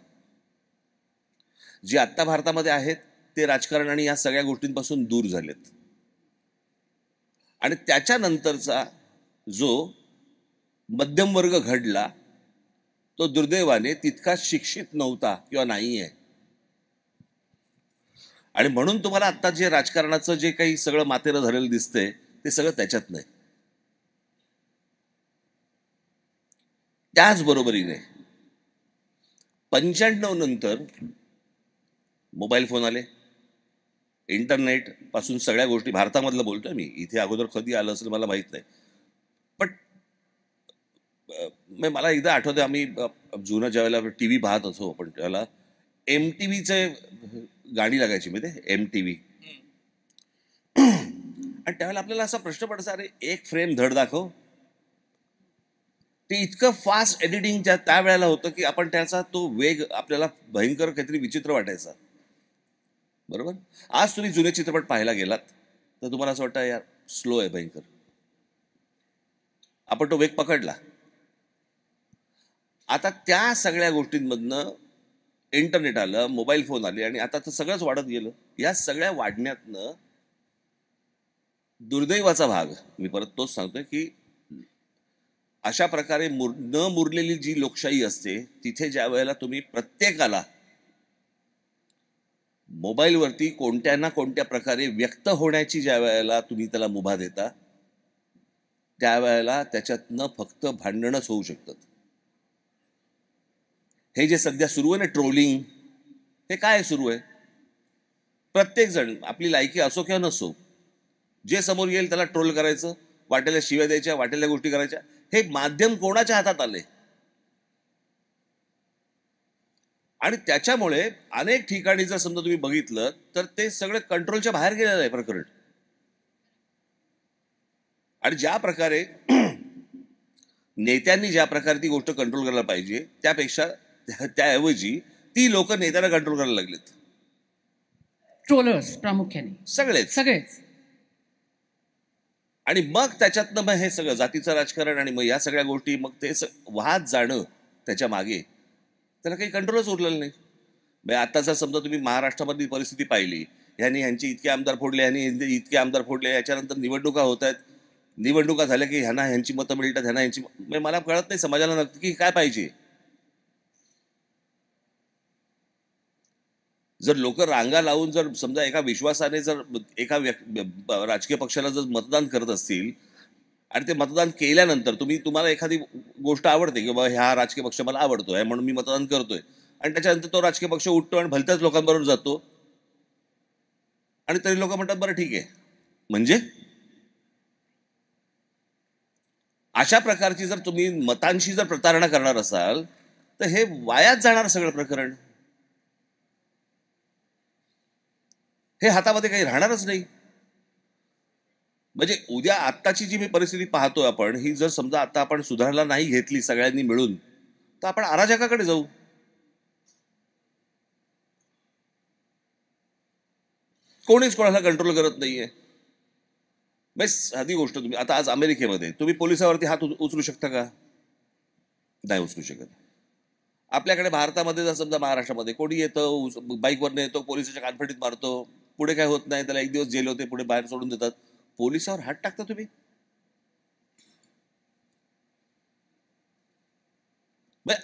Speaker 5: जे आत्ता भारतामध्ये आहेत ते राजकारण आणि या सगळ्या गोष्टींपासून दूर झालेत. आणि त्याच्यानंतरचा जो मध्यम वर्ग घडला तो दुर्दैवाने तितका शिक्षित नव्हता किंवा नाही आहे. आणि म्हणून तुम्हाला आता जे राजकारणाचं जे काही सगळं मातेरं झालेलं दिसतंय ते सगळं त्याच्यात नाही. त्याचबरोबरीने 95 नंतर मोबाईल फोन आले, इंटरनेट पासून सगळ्या गोष्टी, भारतामधलं बोलतोय मी, इथे अगोदर कधी आलं असेल मला माहित नाही, पण मला एकदा आठवतं आम्ही जुनं ज्यावेळेला टीव्ही पाहत असो आपण त्यावेळेला MTVचे गाणी लागायची माहिती, MTV. आणि त्यावेळेला आपल्याला असा प्रश्न पडायचा, अरे एक फ्रेम धड दाखव. ते इतकं फास्ट एडिटिंग त्यावेळेला होतं की आपण त्याचा तो वेग आपल्याला भयंकर काहीतरी विचित्र वाटायचा, बरोबर. आज तुम्ही जुने चित्रपट पाहायला गेलात तर तुम्हाला असं वाटतं यार स्लो आहे भयंकर. आपण तो वेग पकडला. आता त्या सगळ्या गोष्टींमधनं इंटरनेट आलं, मोबाईल फोन आले आणि आता तर सगळंच वाढत गेलं. या सगळ्या वाढण्यातनं दुर्दैवाचा भाग, मी परत तोच सांगतोय की अशा प्रकारे न मुरलेली जी लोकशाही असते तिथे ज्या वेळेला तुम्ही प्रत्येकाला मोबाईलवरती कोणत्या ना कोणत्या प्रकारे व्यक्त होण्याची ज्या वेळेला तुम्ही त्याला मुभा देता, त्यावेळेला त्याच्यातनं फक्त भांडणच होऊ शकतात. हे जे सध्या सुरू आहे ना ट्रोलिंग, हे काय सुरू आहे? प्रत्येक जण आपली लायकी असो किंवा नसो, जे समोर येईल त्याला ट्रोल करायचं, वाटेल्या शिव्या द्यायच्या, वाटेल्या गोष्टी करायच्या. हे माध्यम कोणाच्या हातात आले? आणि त्याच्यामुळे अनेक ठिकाणी जर समजा तुम्ही बघितलं तर ते सगळं कंट्रोलच्या बाहेर गेलेलं आहे प्रकरण. आणि ज्या प्रकारे नेत्यांनी ज्या प्रकारे ती गोष्ट कंट्रोल करायला पाहिजे त्यापेक्षा त्याऐवजी ती लोक नेत्यांना कंट्रोल करायला लागलेत.
Speaker 1: ट्रोलर्स प्रामुख्याने सगळेच.
Speaker 5: आणि मग त्याच्यातनं मग हे सगळं जातीचं राजकारण आणि मग या सगळ्या गोष्टी, मग ते वाहत जाणं त्याच्या मागे, त्याला काही कंट्रोलच उरलेलं नाही. म्हणजे आताचा समजा तुम्ही महाराष्ट्रामधली परिस्थिती पाहिली, ह्यांनी इतके आमदार फोडले, ह्यांनी इतके आमदार फोडले, याच्यानंतर निवडणुका होत आहेत, निवडणुका झाल्या की ह्यांना ह्यांची मतं मिळतात, ह्यांना ह्यांची म्हणजे मला कळत नाही समाजाला नक्की काय पाहिजे. जर लोक रांगा लावून जर समजा एका विश्वासाने जर एका राजकीय पक्षाला जर मतदान करत असतील आणि ते मतदान केल्यानंतर तुम्हाला एखादी गोष्ट आवडते की बाबा ह्या राजकीय पक्ष मला आवडतोय म्हणून मी मतदान करतोय, आणि त्याच्यानंतर तो राजकीय पक्ष उठतो आणि भलत्याच लोकांबरोबर जातो आणि तरी लोक म्हणतात बरं ठीक आहे. म्हणजे अशा प्रकारची जर तुम्ही मतांशी जर प्रतारणा करणार असाल तर हे वायाच जाणार सगळं प्रकरण. हे हातामध्ये काही राहणारच नाही. म्हणजे उद्या आत्ताची जी मी परिस्थिती पाहतोय आपण, ही जर समजा आता आपण सुधारणा नाही घेतली सगळ्यांनी मिळून, तर आपण अराजकाकडे जाऊ. कोणीच कोणाला कंट्रोल करत नाहीये. साधी गोष्ट, तुम्ही आता आज अमेरिकेमध्ये तुम्ही पोलिसावरती हात उचलू शकता का? नाही उचलू शकत. आपल्याकडे भारतामध्ये जर समजा महाराष्ट्रामध्ये कोणी येतं बाईकवरनं येतो, पोलिसाच्या कानफडीत मारतो, पुढे काय होत नाही, त्याला 1 दिवस जेल होते, पुढे बाहेर सोडून देतात. पोलिसावर हात टाकता तुम्ही?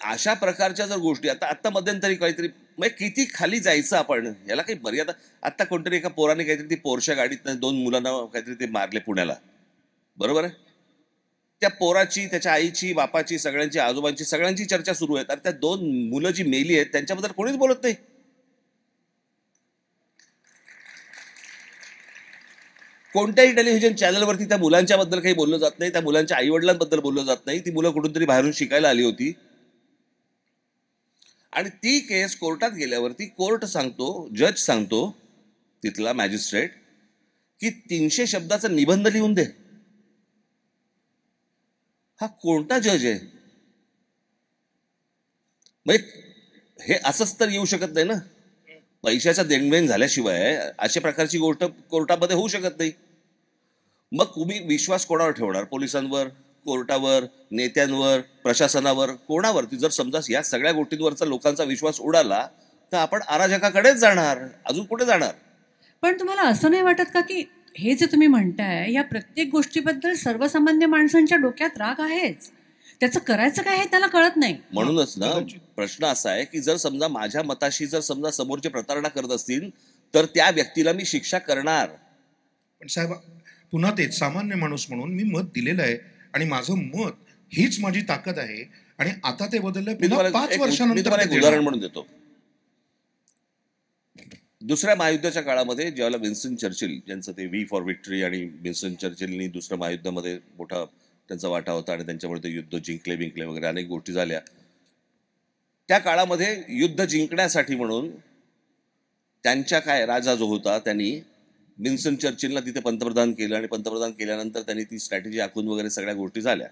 Speaker 5: अशा प्रकारच्या जर गोष्टी आता मध्यंतरी काहीतरी किती खाली जायचं आपण, याला काही मर्यादा. आता कोणतरी एका पोराने काहीतरी ती पोरच्या गाडीत 2 मुलांना काहीतरी ते मारले पुण्याला, बरोबर आहे. त्या पोराची, त्याच्या आईची, बापाची, सगळ्यांची, आजोबांची, सगळ्यांची चर्चा सुरू आहे. आणि त्या 2 मुलं जी मेली आहेत त्यांच्याबद्दल कोणीच बोलत नाही. कोणत्याही टेलिव्हिजन चॅनलवरती त्या मुलांच्या बद्दल काही बोललं जात नाही, त्या मुलांच्या आई वडिलांबद्दल बोललं जात नाही. ती मुलं कुठून तरी बाहेरून शिकायला आली होती. आणि ती केस कोर्टात गेल्यावरती कोर्ट सांगतो, जज सांगतो, तिथला मॅजिस्ट्रेट, की 300 शब्दाचा निबंध लिहून दे. हा कोणता जज आहे? हे असंच तर येऊ शकत नाही ना. पैशाचा देणघेण झाल्याशिवाय अशा प्रकारची गोष्ट कोर्टामध्ये होऊ शकत नाही. मग तुम्ही विश्वास कोणावर ठेवणार? पोलिसांवर, कोर्टावर, नेत्यांवर, प्रशासनावर, कोणावरती? जर समजा या सगळ्या गोष्टींवरचा लोकांचा विश्वास उडाला तर आपण अराजकाकडेच जाणार, अजून कुठे जाणार?
Speaker 1: पण तुम्हाला असं नाही वाटत का की हे जे तुम्ही म्हणताय या प्रत्येक गोष्टीबद्दल सर्वसामान्य माणसांच्या डोक्यात राग आहेच, त्याचं करायचं काय हे त्याला कळत नाही?
Speaker 5: म्हणूनच ना प्रश्न असा आहे की जर समजा माझ्या मताशी जर समजा समोरचे प्रतारणा करत असतील तर त्या व्यक्तीला मी शिक्षा करणार.
Speaker 2: पण साहेब, पुन्हा तेच, सामान्य माणूस म्हणून मी मत दिलेलं आहे आणि माझं मत हीच माझी ताकद आहे. आणि आता ते बदललं.
Speaker 5: मी तुम्हाला
Speaker 2: 5 वर्षानंतर
Speaker 5: एक उदाहरण म्हणून देतो. दुसऱ्या महायुद्धाच्या काळामध्ये ज्यावेळेला विन्स्टन चर्चिल, ज्यांचं ते व्ही फॉर विक्टरी, आणि विन्स्टन चर्चिलनी दुसऱ्या महायुद्धामध्ये मोठा त्यांचा वाटा होता आणि त्यांच्यामुळे ते युद्ध जिंकले वगैरे अनेक गोष्टी झाल्या. त्या काळामध्ये युद्ध जिंकण्यासाठी म्हणून त्यांच्या राजा जो होता त्यांनी विन्स्टन चर्चिलला तिथे पंतप्रधान केलं आणि पंतप्रधान केल्यानंतर त्यांनी ती स्ट्रॅटेजी आखून वगैरे सगळ्या गोष्टी झाल्या.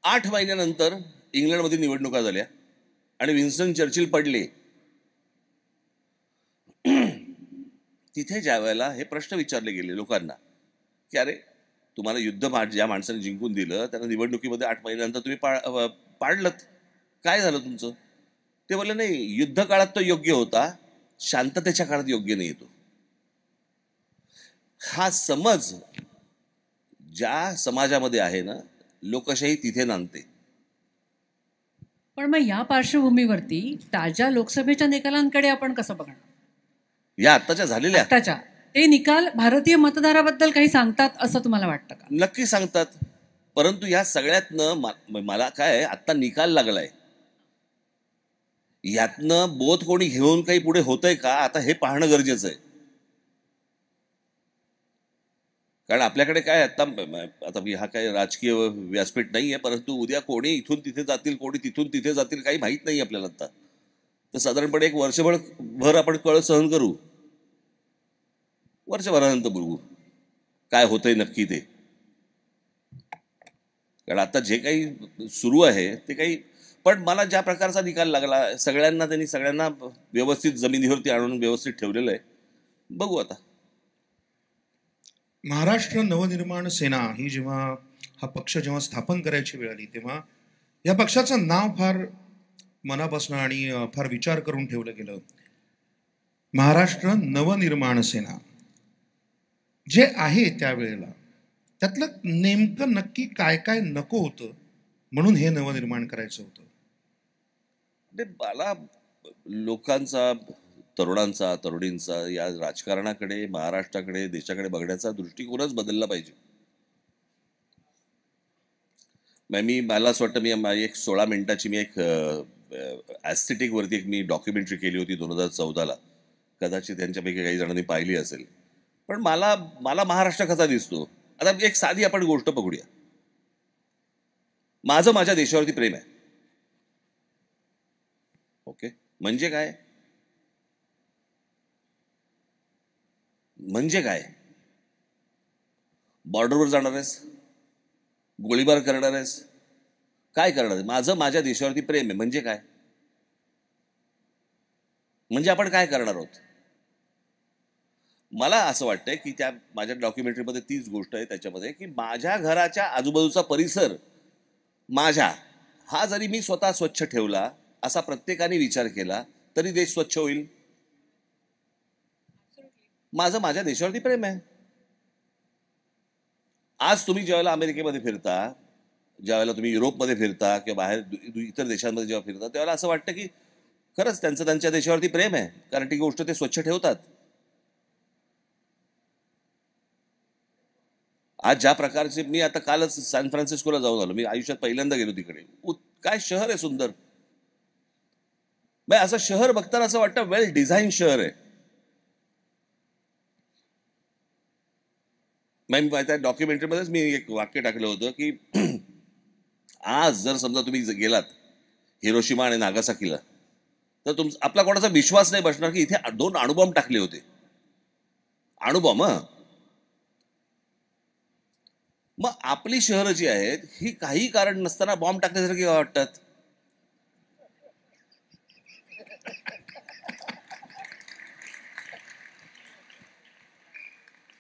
Speaker 5: 8 महिन्यानंतर इंग्लंडमध्ये निवडणुका झाल्या आणि विन्स्टन चर्चिल पडले. तिथे ज्या वेळेला हे प्रश्न विचारले गेले लोकांना की अरे, तुम्हाला युद्ध ज्या माणसाने जिंकून दिलं त्यांना निवडणुकीमध्ये 8 महिन्यानंतर तुम्ही पाडलत, काय झालं तुमचं? ते बोलले नाही, युद्ध काळात तो योग्य होता, शांततेच्या काळात योग्य नाही येतो. हा समज ज्या समाजामध्ये आहे ना, लोकशाही तिथे नांदते.
Speaker 1: पण मग या पार्श्वभूमीवरती ताज्या लोकसभेच्या निकालांकडे आपण कसं बघणार?
Speaker 5: या आत्ताच्या झालेल्या
Speaker 1: ते निकाल भारतीय मतदाराबद्दल काही सांगतात असं तुम्हाला वाटतं का?
Speaker 5: नक्की सांगतात. परंतु या सगळ्यातनं मला काय, आत्ता निकाल लागलाय, यातनं बोध कोणी घेऊन काही पुढे होतंय का आता हे पाहणं गरजेचं आहे. कारण आपल्याकडे काय आता हा काय राजकीय व्यासपीठ नाहीये, परंतु उद्या कोणी इथून तिथे जातील, कोणी तिथून तिथे जातील, काही माहीत नाही आपल्याला. आता तर साधारणपणे 1 वर्षभर आपण कळ सहन करू, वर्षभरानंतर बघू काय होतंय नक्की ते. कारण आता जे काही सुरू आहे ते काही, पण मला ज्या प्रकारचा निकाल लागला, सगळ्यांना व्यवस्थित जमिनीवरती आणून व्यवस्थित ठेवलेलं आहे. बघू आता.
Speaker 2: महाराष्ट्र नवनिर्माण सेना ही हा पक्ष जेव्हा स्थापन करायची वेळ आली तेव्हा या पक्षाचं नाव फार मनापासून आणि फार विचार करून ठेवलं गेलं. महाराष्ट्र नवनिर्माण सेना. जे आहे त्यावेळेला त्यातलं नेमकं नक्की काय काय नको होतं म्हणून हे नवनिर्माण करायचं होतं?
Speaker 5: म्हणजे मला लोकांचा, तरुणांचा, तरुणींचा या राजकारणाकडे, महाराष्ट्राकडे, देशाकडे बघण्याचा दृष्टिकोनच बदलला पाहिजे. मला असं वाटतं माझी एक 16 मिनिटाची मी एक ॲस्थेटिक वरती एक मी डॉक्युमेंटरी केली होती 2014ला. कदाचित त्यांच्यापैकी काही जणांनी पाहिली असेल. पण मला मला महाराष्ट्र कसा दिसतो, आता एक साधी आपण गोष्ट बघूया. माझं माझ्या देशावरती प्रेम आहे. ओके, म्हणजे काय? म्हणजे काय? बॉर्डरवर जाणार आहेस, गोळीबार करणार आहेस, काय करणार आहे? माझं माझ्या देशावरती प्रेम आहे म्हणजे काय? म्हणजे आपण काय करणार आहोत? मला असं वाटतंय की त्या माझ्या डॉक्युमेंटरीमध्ये तीच गोष्ट आहे त्याच्यामध्ये, की माझ्या घराच्या आजूबाजूचा परिसर हा जरी मी स्वतः स्वच्छ ठेवला, असा प्रत्येकाने विचार केला, तरी देश स्वच्छ होईल. माझं माझ्या देशावरती प्रेम आहे. आज तुम्ही ज्यावेळेला अमेरिकेमध्ये फिरता, ज्यावेळेला तुम्ही युरोपमध्ये फिरता किंवा बाहेर इतर देशांमध्ये जेव्हा फिरता, त्यावेळेला असं वाटतं की खरंच त्यांचं त्यांच्या देशावरती प्रेम आहे, कारण ती गोष्ट ते स्वच्छ ठेवतात. आज ज्या प्रकारचे, मी आता कालच सॅन फ्रान्सिस्कोला जाऊन आलो, मी आयुष्यात पहिल्यांदा गेलो तिकडे. काय शहर आहे सुंदर. असं शहर बघताना असं वाटतं वेल डिझाईन शहर आहे. मी त्या डॉक्युमेंटरीमध्येच मी एक वाक्य टाकलं होतं की आज जर समजा तुम्ही गेलात हिरोशिमा आणि नागासाकीला, तर आपला कोणाचा विश्वास नाही बसणार की इथे 2 अणुबॉम्ब टाकले होते. अणुबॉम्ब. मग आपली शहरं जी आहेत ही काही कारण नसताना बॉम्ब टाकण्यासारखी वाटतात.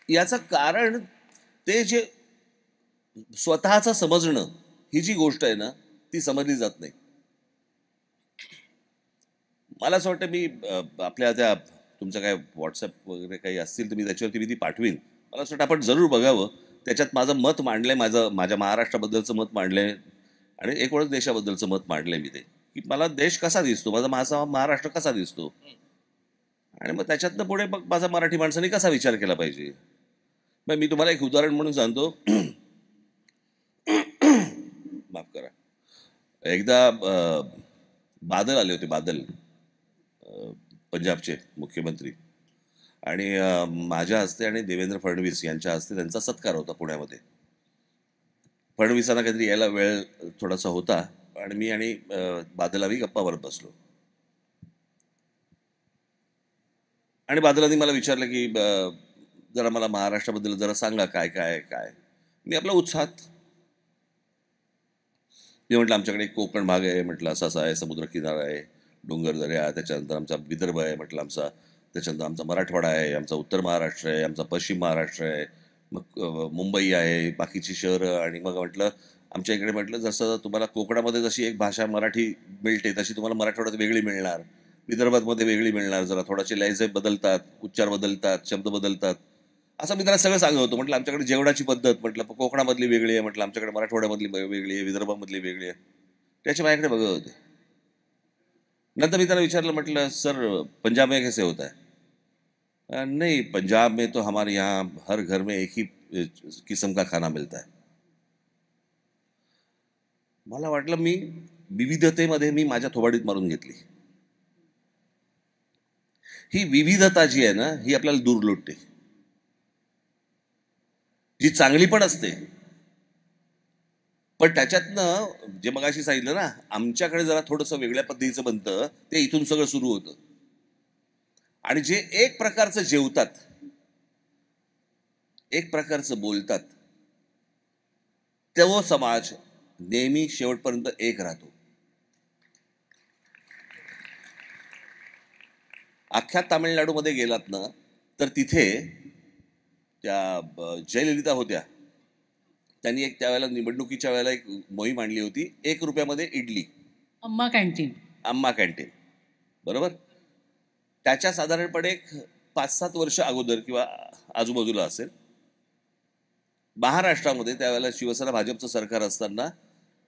Speaker 5: याचं कारण ते जे स्वतःचं समजणं ही जी गोष्ट आहे ना, ती समजली जात नाही. मला असं वाटतं मी आपल्या त्या तुमचं काय व्हॉट्सअप वगैरे काही असतील तर मी त्याच्यावरती मी ती पाठवीन. मला असं वाटतं आपण जरूर बघावं. त्याच्यात माझं मत मांडलंय, माझ्या महाराष्ट्राबद्दलचं मत मांडलंय आणि एकूणच देशाबद्दलचं मत मांडलंय मी ते, की मला देश कसा दिसतो, माझा महाराष्ट्र कसा दिसतो, आणि मग त्याच्यातनं पुढे मग माझा मराठी माणसाने कसा विचार केला पाहिजे. मग मी तुम्हाला एक उदाहरण म्हणून सांगतो. माफ करा. एकदा बादल आले होते, बादल पंजाबचे मुख्यमंत्री, आणि माझ्या हस्ते आणि देवेंद्र फडणवीस यांच्या हस्ते त्यांचा सत्कार होता पुण्यामध्ये. फडणवीसांना काहीतरी यायला वेळ थोडासा होता आणि मी आणि बादल आम्ही गप्पा मारत बसलो. आणि बादलांनी मला विचारलं की जरा मला महाराष्ट्राबद्दल जरा सांगा, काय काय काय. मी आपला उत्साहात मी म्हटलं आमच्याकडे कोकण भाग आहे, म्हटलं असा असा आहे, समुद्रकिनारा आहे, डोंगरदऱ्या, त्याच्यानंतर आमचा विदर्भ आहे म्हटलं आमचा, त्याच्यानंतर आमचा मराठवाडा आहे, आमचा उत्तर महाराष्ट्र आहे, आमचा पश्चिम महाराष्ट्र आहे, मग मुंबई आहे, बाकीची शहरं. आणि मग म्हटलं आमच्या इकडे म्हटलं जसं तुम्हाला कोकणामध्ये जशी एक भाषा मराठी मिळते तशी तुम्हाला मराठवाड्यात वेगळी मिळणार, विदर्भातमध्ये वेगळी मिळणार, जरा थोडासे लहजे बदलतात, उच्चार बदलतात, शब्द बदलतात, असं मी त्याला सगळं सांगत होतो. म्हटलं आमच्याकडे जेवणाची पद्धत म्हटलं कोकणामधली वेगळी आहे, म्हटलं आमच्याकडे मराठवाड्यामधली वेगळी आहे, विदर्भामधली वेगळी आहे. त्याच्या माझ्याकडे बघत होते. नंतर मी त्याला विचारलं, म्हटलं सर पंजाब में कैसे होता है? नहीं, पंजाब में तो हमारे यहाँ हर घर में एक ही किस्म का खाना मिलता है. मला वाटलं मी विविधतेमध्ये मी माझ्या थोबाडीत मारून घेतली. ही विविधता जी आहे ना, ही आपल्याला दूर लोटते. जी चांगली पण असते, पण त्याच्यातनं जे मगाशी सांगितलं ना, आमच्याकडे जरा थोडंसं वेगळ्या पद्धतीचं बनतं, ते इथून सगळं सुरू होतं. आणि जे एक प्रकारचं जेवतात, एक प्रकारचं बोलतात, तो समाज नेहमी शेवटपर्यंत एक राहतो. अख्ख्या तामिळनाडूमध्ये गेलात ना, तर तिथे त्या जयललिता होत्या, त्यांनी एक त्यावेळेला निवडणुकीच्या वेळेला एक मोहीम आणली होती, 1 रुपयामध्ये इडली,
Speaker 1: अम्मा कॅन्टीन. बरोबर. त्याच्या साधारणपणे 5-7 वर्ष अगोदर किंवा आजूबाजूला असेल,
Speaker 5: महाराष्ट्रामध्ये त्यावेळेला शिवसेना भाजपचं सरकार असताना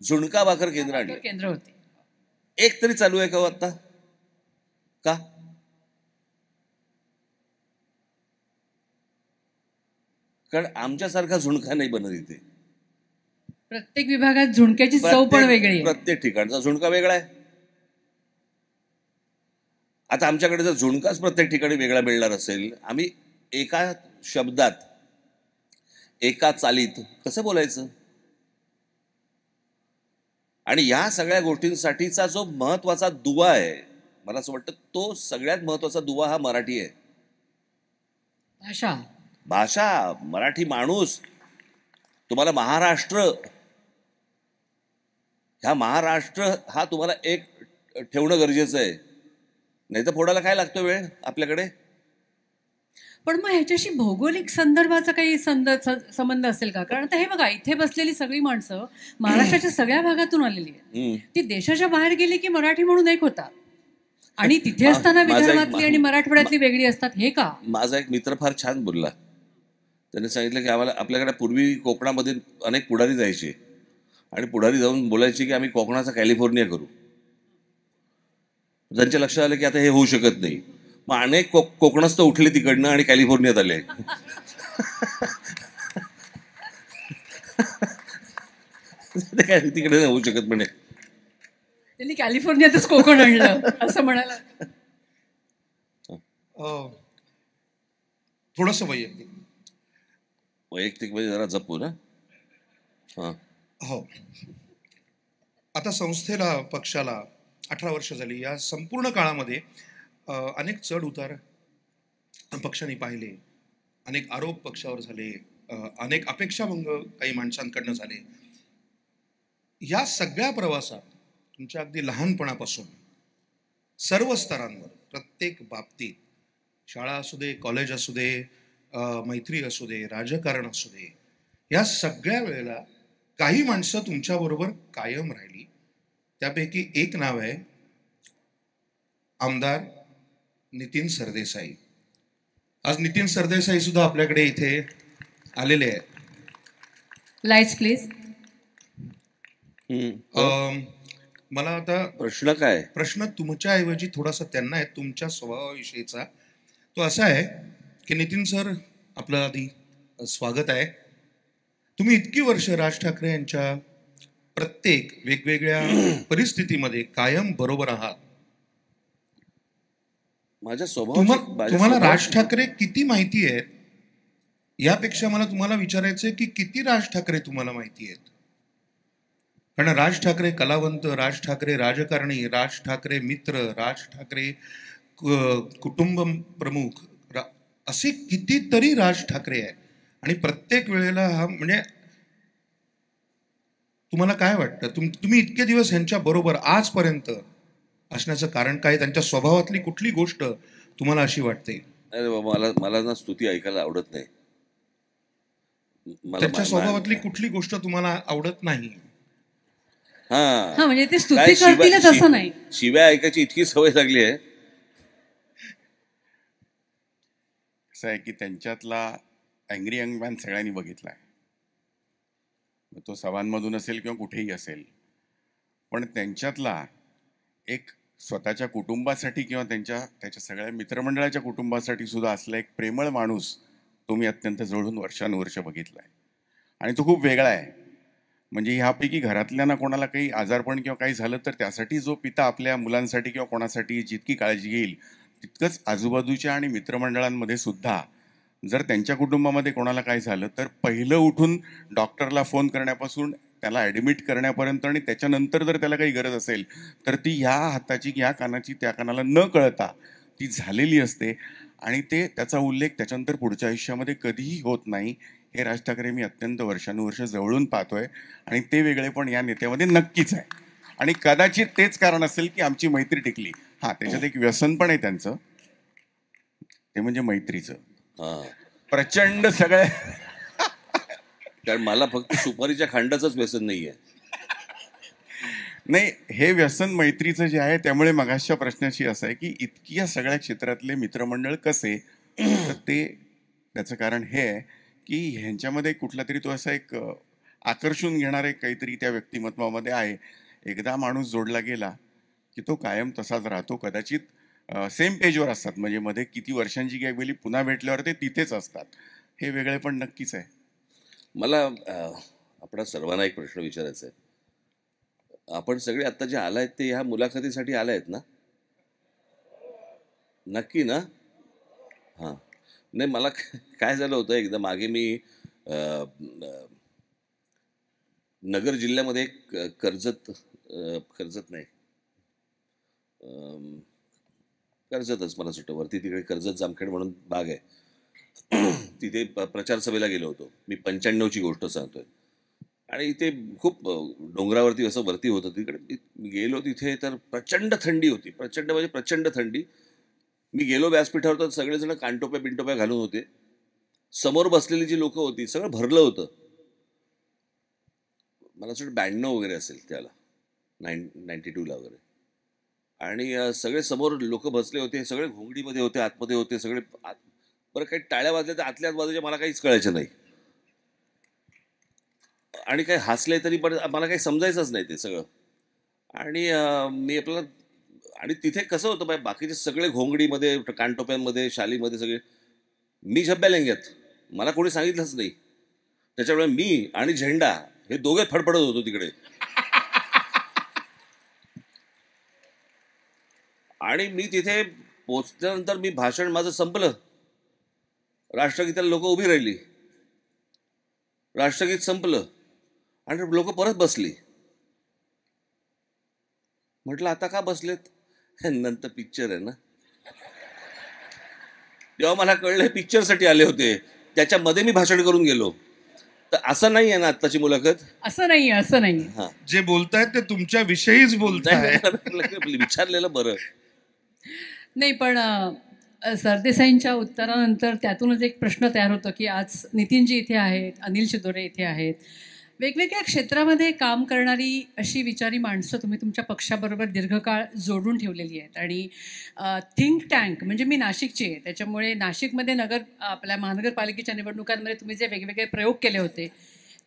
Speaker 5: झुणका भाकर केंद्र आणले.
Speaker 1: केंद्र होते.
Speaker 5: एक तरी चालू आहे का हो आता? का? कारण आमच्यासारखा झुणका नाही बनत इथे.
Speaker 1: प्रत्येक विभागात झुणक्याची चव पण वेगळी आहे.
Speaker 5: प्रत्येक ठिकाणचा झुणका वेगळा आहे. आता आमच्याकडे जर झुणकाच प्रत्येक ठिकाणी वेगळा मिळणार असेल, आम्ही एका शब्दात एका चालीत कसं बोलायचं? आणि या सगळ्या गोष्टींसाठीचा जो महत्वाचा दुवा आहे, मला असं वाटतं तो सगळ्यात महत्वाचा दुवा हा मराठी आहे. भाषा, मराठी माणूस. तुम्हाला महाराष्ट्र, ह्या महाराष्ट्र हा तुम्हाला एक ठेवणं गरजेचं आहे. नाही तर फोडायला काय लागतो वेळ आपल्याकडे.
Speaker 1: पण मग ह्याच्याशी भौगोलिक संदर्भाचा काही संबंध असेल का? कारण आता हे बघा, इथे बसलेली सगळी माणसं महाराष्ट्राच्या सगळ्या भागातून आलेली आहेत. ती देशाच्या बाहेर गेली की मराठी म्हणून एक होता, आणि तिथे असताना विदर्भातली आणि मराठवाड्यातली वेगळी असतात. हे का?
Speaker 5: माझा एक मित्र फार छान बोलला. त्याने सांगितलं की आम्हाला, आपल्याकडे पूर्वी कोकणामध्ये अनेक पुढारी जायचे आणि पुढारी जाऊन बोलायचे की आम्ही कोकणाचा कॅलिफोर्निया करू. त्यांच्या लक्षात आलं की आता हे होऊ शकत नाही. मग अनेक कोकणस्थ उठले तिकडनं आणि कॅलिफोर्नियात आले. काय तिकडे नाही होऊ शकत म्हणे.
Speaker 1: त्यांनी कॅलिफोर्नियातच कोकण आणलं असं म्हणायला.
Speaker 2: थोडंसं वैयक्तिक
Speaker 5: म्हणजे जरा जपू ना.
Speaker 2: हो, आता संस्थेला, पक्षाला 18 वर्ष झाली. या संपूर्ण काळामध्ये अनेक चढ उतार पक्षाने पाहिले, अनेक आरोप पक्षावर झाले, अनेक अपेक्षाभंग काही माणसांकडनं झाले. या सगळ्या प्रवासात तुमच्या अगदी लहानपणापासून सर्व स्तरांवर, प्रत्येक बाबतीत, शाळा असू दे, कॉलेज असू दे, मैत्री असू दे, राजकारण असू दे, या सगळ्या वेळेला काही माणसं तुमच्याबरोबर कायम राहिली. त्यापैकी एक नाव आहे आमदार नितीन सरदेसाई. आज नितीन सरदेसाई सुद्धा आपल्याकडे इथे आलेले आहेत.
Speaker 1: Lights please.
Speaker 2: मला आता
Speaker 5: प्रश्न काय?
Speaker 2: प्रश्न तुमच्या ऐवजी थोडासा त्यांना आहे, तुमच्या स्वभावाविषयीचा. तो असा आहे की नितीन सर, आपलं आधी स्वागत आहे. तुम्ही इतकी वर्ष राज ठाकरे यांच्या प्रत्येक वेगवेगळ्या परिस्थितीमध्ये कायम बरोबर आहात.
Speaker 5: माझ्या
Speaker 2: तुम्हाला राज ठाकरे किती माहिती आहेत, यापेक्षा मला तुम्हाला विचारायचंय की किती राज ठाकरे तुम्हाला माहिती आहेत. कारण राज ठाकरे कलावंत, राज ठाकरे राजकारणी, राज ठाकरे मित्र, राज ठाकरे कुटुंब प्रमुख, असे कितीतरी राज ठाकरे आहेत. आणि प्रत्येक वेळेला हा, म्हणजे तुम्हाला काय वाटतं, तुम्ही इतके दिवस ह्यांच्या बरोबर आजपर्यंत असण्याचं कारण काय? त्यांच्या स्वभावातली कुठली गोष्ट तुम्हाला अशी वाटते?
Speaker 5: मला ना स्तुती ऐकायला आवडत नाही.
Speaker 2: त्यांच्या स्वभावातली कुठली गोष्ट तुम्हाला आवडत नाही?
Speaker 1: हा, म्हणजे ते स्तुती करतीलच असं नाही.
Speaker 5: शिव्या ऐकायची इतकी सवय लागली आहे.
Speaker 6: असं आहे की त्यांच्यातला अँग्री यंग मॅन सगळ्यांनी बघितला आहे. तो सभांमधून असेल किंवा कुठेही असेल, पण त्यांच्यातला एक स्वतःच्या कुटुंबासाठी किंवा त्याच्या सगळ्या मित्रमंडळाच्या कुटुंबासाठी सुद्धा असला एक प्रेमळ माणूस तुम्ही अत्यंत जवळून वर्षानुवर्ष बघितला आहे. आणि तो खूप वेगळा आहे. म्हणजे ह्यापैकी घरातल्यांना कोणाला काही आजारपण किंवा काही झालं तर त्यासाठी जो पिता आपल्या मुलांसाठी किंवा कोणासाठी जितकी काळजी घेईल, तितकंच आजूबाजूच्या आणि मित्रमंडळांमध्ये सुद्धा जर त्यांच्या कुटुंबामध्ये कोणाला काय झालं तर पहिलं उठून डॉक्टरला फोन करण्यापासून त्याला ॲडमिट करण्यापर्यंत, आणि त्याच्यानंतर जर त्याला काही गरज असेल तर ती ह्या हाताची ह्या कानाची त्या कानाला न कळता ती झालेली असते. आणि त्याचा उल्लेख त्याच्यानंतर पुढच्या आयुष्यामध्ये कधीही होत नाही. हे राज ठाकरे मी अत्यंत वर्षानुवर्ष जवळून पाहतोय, आणि ते वेगळे पण या नेत्यामध्ये नक्कीच आहे. आणि कदाचित तेच कारण असेल की आमची मैत्री टिकली. हां, त्याच्यात एक व्यसन पण आहे त्यांचं, ते म्हणजे मैत्रीचं.
Speaker 5: प्रचंड सगळ्या, कारण मला फक्त सुपारीच्या खांडाचंच व्यसन नाही आहे.
Speaker 6: नाही, हे व्यसन मैत्रीचं जे आहे, त्यामुळे मगाशच्या प्रश्नाशी असं आहे की इतकी या सगळ्या क्षेत्रातले मित्रमंडळ कसे, तर त्याचं कारण हे आहे की ह्यांच्यामध्ये कुठला तरी तो असा एक आकर्षून घेणारे काहीतरी त्या व्यक्तिमत्वामध्ये आहे. एकदा माणूस जोडला गेला की तो कायम तसाच राहतो. कदाचित सेम पेजवर असतात, म्हणजे मध्ये किती वर्षांची गॅप गेली, पुन्हा भेटल्यावर ते तिथेच असतात. हे वेगळे पण नक्कीच आहे.
Speaker 5: मला आपणा सर्वांना एक प्रश्न विचारायचा आहे. आपण सगळे आता जे आलायत ते ह्या मुलाखतीसाठी आलायत ना? नक्की ना? हां. नाही, मला काय झालं होतं, एकदा मागे मी नगर जिल्ह्यामध्ये एक कर्जत नाही, कर्जतच मला सुटतं, वरती तिकडे कर्जत जामखेड म्हणून बाग आहे. तिथे प्रचार सभेला गेलो होतो मी. 95ची गोष्ट सांगतोय. आणि इथे खूप डोंगरावरती असं वरती होतं. तिकडे मी गेलो, तिथे तर प्रचंड थंडी होती. प्रचंड म्हणजे प्रचंड थंडी. मी गेलो व्यासपीठावर तर सगळेजण कानटोप्या बिनटोप्या घालून होते. समोर बसलेली जी लोक होती सगळं भरलं होतं. मला असं 92 वगैरे असेल त्याला, 92ला वगैरे. आणि सगळे समोर लोक बसले होते, सगळे घोंगडीमध्ये होते, आतमध्ये होते सगळे. बरं, काही टाळ्या वाजल्या तर आतल्या वाजायच्या मला काहीच कळायचं नाही, आणि काही हसले तरी पण मला काही समजायचंच नाही ते सगळं. आणि मी आपल्याला, आणि तिथे कसं होतं, बाकीचे सगळे घोंगडीमध्ये, कानटोप्यांमध्ये, शालीमध्ये सगळे. मी झब्ब्या लेंग्यात, मला कोणी सांगितलंच नाही. त्याच्यामुळे मी आणि झेंडा हे दोघे फडफडत होतो तिकडे. आणि मी तिथे पोचल्यानंतर मी भाषण माझं संपलं. राष्ट्रगीताला लोक उभी राहिली, राष्ट्रगीत संपलं आणि लोक परत बसली. म्हटलं आता का बसलेत? नंतर पिक्चर आहे ना. तेव्हा मला कळलं पिक्चरसाठी आले होते, त्याच्यामध्ये मी भाषण करून गेलो. तर असं नाही आहे ना आत्ताची मुलाखत?
Speaker 1: असं नाही, असं नाही.
Speaker 5: हां,
Speaker 2: जे बोलतायत ते तुमच्या विषयीच बोलताय.
Speaker 5: विचारलेलं बरं.
Speaker 1: नाही, पण सरदेसाईंच्या उत्तरानंतर त्यातूनच एक प्रश्न तयार होतो की आज नितीनजी इथे आहेत, अनिल शिदोरे इथे आहेत. वेगवेगळ्या क्षेत्रामध्ये काम करणारी अशी विचारी माणसं तुम्ही तुमच्या पक्षाबरोबर दीर्घकाळ जोडून ठेवलेली आहेत. आणि थिंक टँक म्हणजे मी नाशिकची आहे, त्याच्यामुळे नाशिकमध्ये आपल्या महानगरपालिकेच्या निवडणुकांमध्ये तुम्ही जे वेगवेगळे प्रयोग केले होते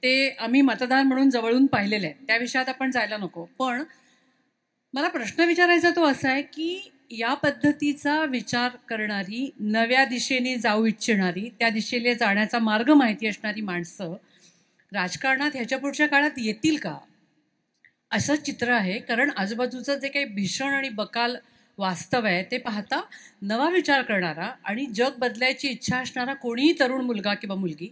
Speaker 1: ते आम्ही मतदार म्हणून जवळून पाहिलेले आहेत. त्या विषयात आपण जायला नको. पण मला प्रश्न विचारायचा तो असा आहे की या पद्धतीचा विचार करणारी, नव्या दिशेने जाऊ इच्छिणारी, त्या दिशेने जाण्याचा मार्ग माहिती असणारी माणसं राजकारणात ह्याच्या पुढच्या काळात येतील का, असं चित्र आहे. कारण आजूबाजूचं जे काही भीषण आणि बकाल वास्तव आहे ते पाहता नवा विचार करणारा आणि जग बदलायची इच्छा असणारा कोणीही तरुण मुलगा किंवा मुलगी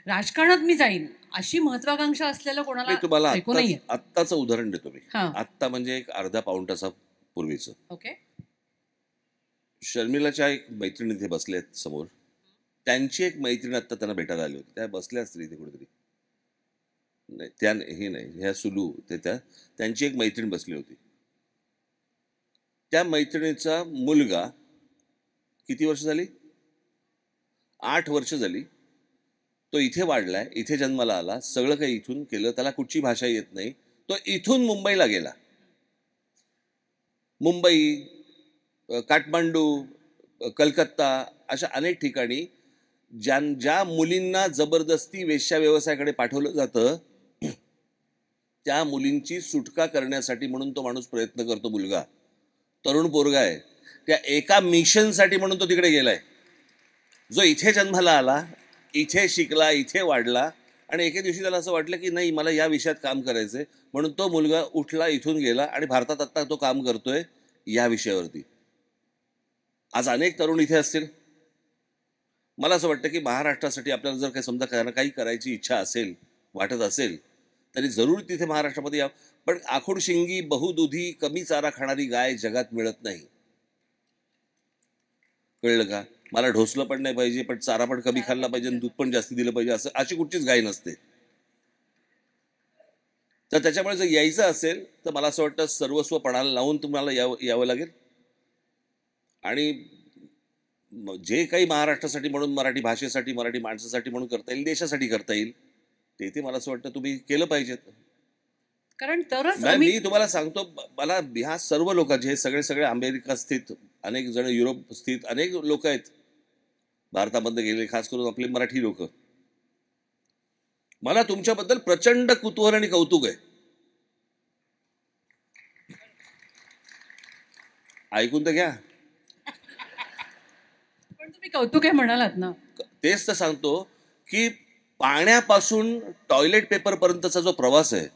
Speaker 1: राजकारणात मी जाईन अशी महत्वाकांक्षा असलेलं कोणाला
Speaker 5: तुम्हाला
Speaker 1: ऐकू नाहीये.
Speaker 5: आत्ताचं उदाहरण देतो मी.
Speaker 1: हां,
Speaker 5: आत्ता म्हणजे एक अर्धा पाऊण तासापूर्वीचं.
Speaker 1: ओके.
Speaker 5: शर्मिलाच्या एक मैत्रिणी इथे बसल्या आहेत समोर. त्यांची एक मैत्रीण आत्ता त्यांना भेटायला आली होती. त्या बसल्या असतील इथे कुठेतरी. नाही, त्या हे नाही, ह्या सुलू ते त्यांची एक मैत्रीण बसली होती. त्या मैत्रिणीचा मुलगा किती वर्ष झाली? 8 वर्ष झाली. तो इथे वाढलाय, इथे जन्माला आला, सगळं काही इथून केलं. त्याला कुठची भाषा येत नाही. तो इथून मुंबईला गेला. मुंबई, काठमांडू, कलकत्ता अशा अनेक ठिकाणी ज्या मुलींना जबरदस्ती वेश्या व्यवसायाकडे पाठवलं जातं त्या मुलींची सुटका करण्यासाठी म्हणून तो माणूस प्रयत्न करतो. मुलगा तरुण पोरगा आहे. त्या एका मिशनसाठी म्हणून तो तिकडे गेलाय. जो इथे जन्माला आला, इथे शिकला, इथे वाढला, आणि एके दिवशी त्याला असं वाटलं की नाही, मला या विषयात काम करायचंय, म्हणून तो मुलगा उठला, इथून गेला आणि भारतात आत्ता तो काम करतोय या विषयावरती. आज अनेक तरुण इथे असतील. मला असं वाटतं की महाराष्ट्रासाठी आपल्याला जर काही समजा काही करायची इच्छा असेल, वाटत असेल, तरी जरूर तिथे महाराष्ट्रामध्ये या. पण आखूड शिंगी, बहुदुधी, कमी चारा खाणारी गाय जगात मिळत नाही. कळलं का? मला ढोसलं पण नाही पाहिजे, पण चारा पण कमी खाल्ला पाहिजे, दूध पण जास्ती दिलं पाहिजे, असं अशी कुठचीच गाय नसते. तर त्याच्यामुळे जर यायचं असेल तर मला असं वाटतं सर्वस्व पणाला लावून तुम्हाला यावं लागेल. आणि जे काही महाराष्ट्रासाठी म्हणून, मराठी भाषेसाठी, मराठी माणसासाठी म्हणून करता येईल, देशासाठी करता येईल, ते मला असं वाटतं तुम्ही केलं पाहिजेत.
Speaker 1: कारण तरच
Speaker 5: मी तुम्हाला सांगतो, मला ह्या सर्व लोकांचे, हे सगळे अमेरिका स्थित, अनेक जण युरोप स्थित अनेक लोक आहेत भारतामध्ये गेले, खास करून आपले मराठी लोक. मला तुमच्याबद्दल प्रचंड कुतूहल आणि कौतुक आहे. ऐकून तर घ्या.
Speaker 1: पण तुम्ही कौतुक आहे म्हणालात ना.
Speaker 5: तेच तर सांगतो की पाण्यापासून टॉयलेट पेपर पर्यंतचा जो प्रवास आहे,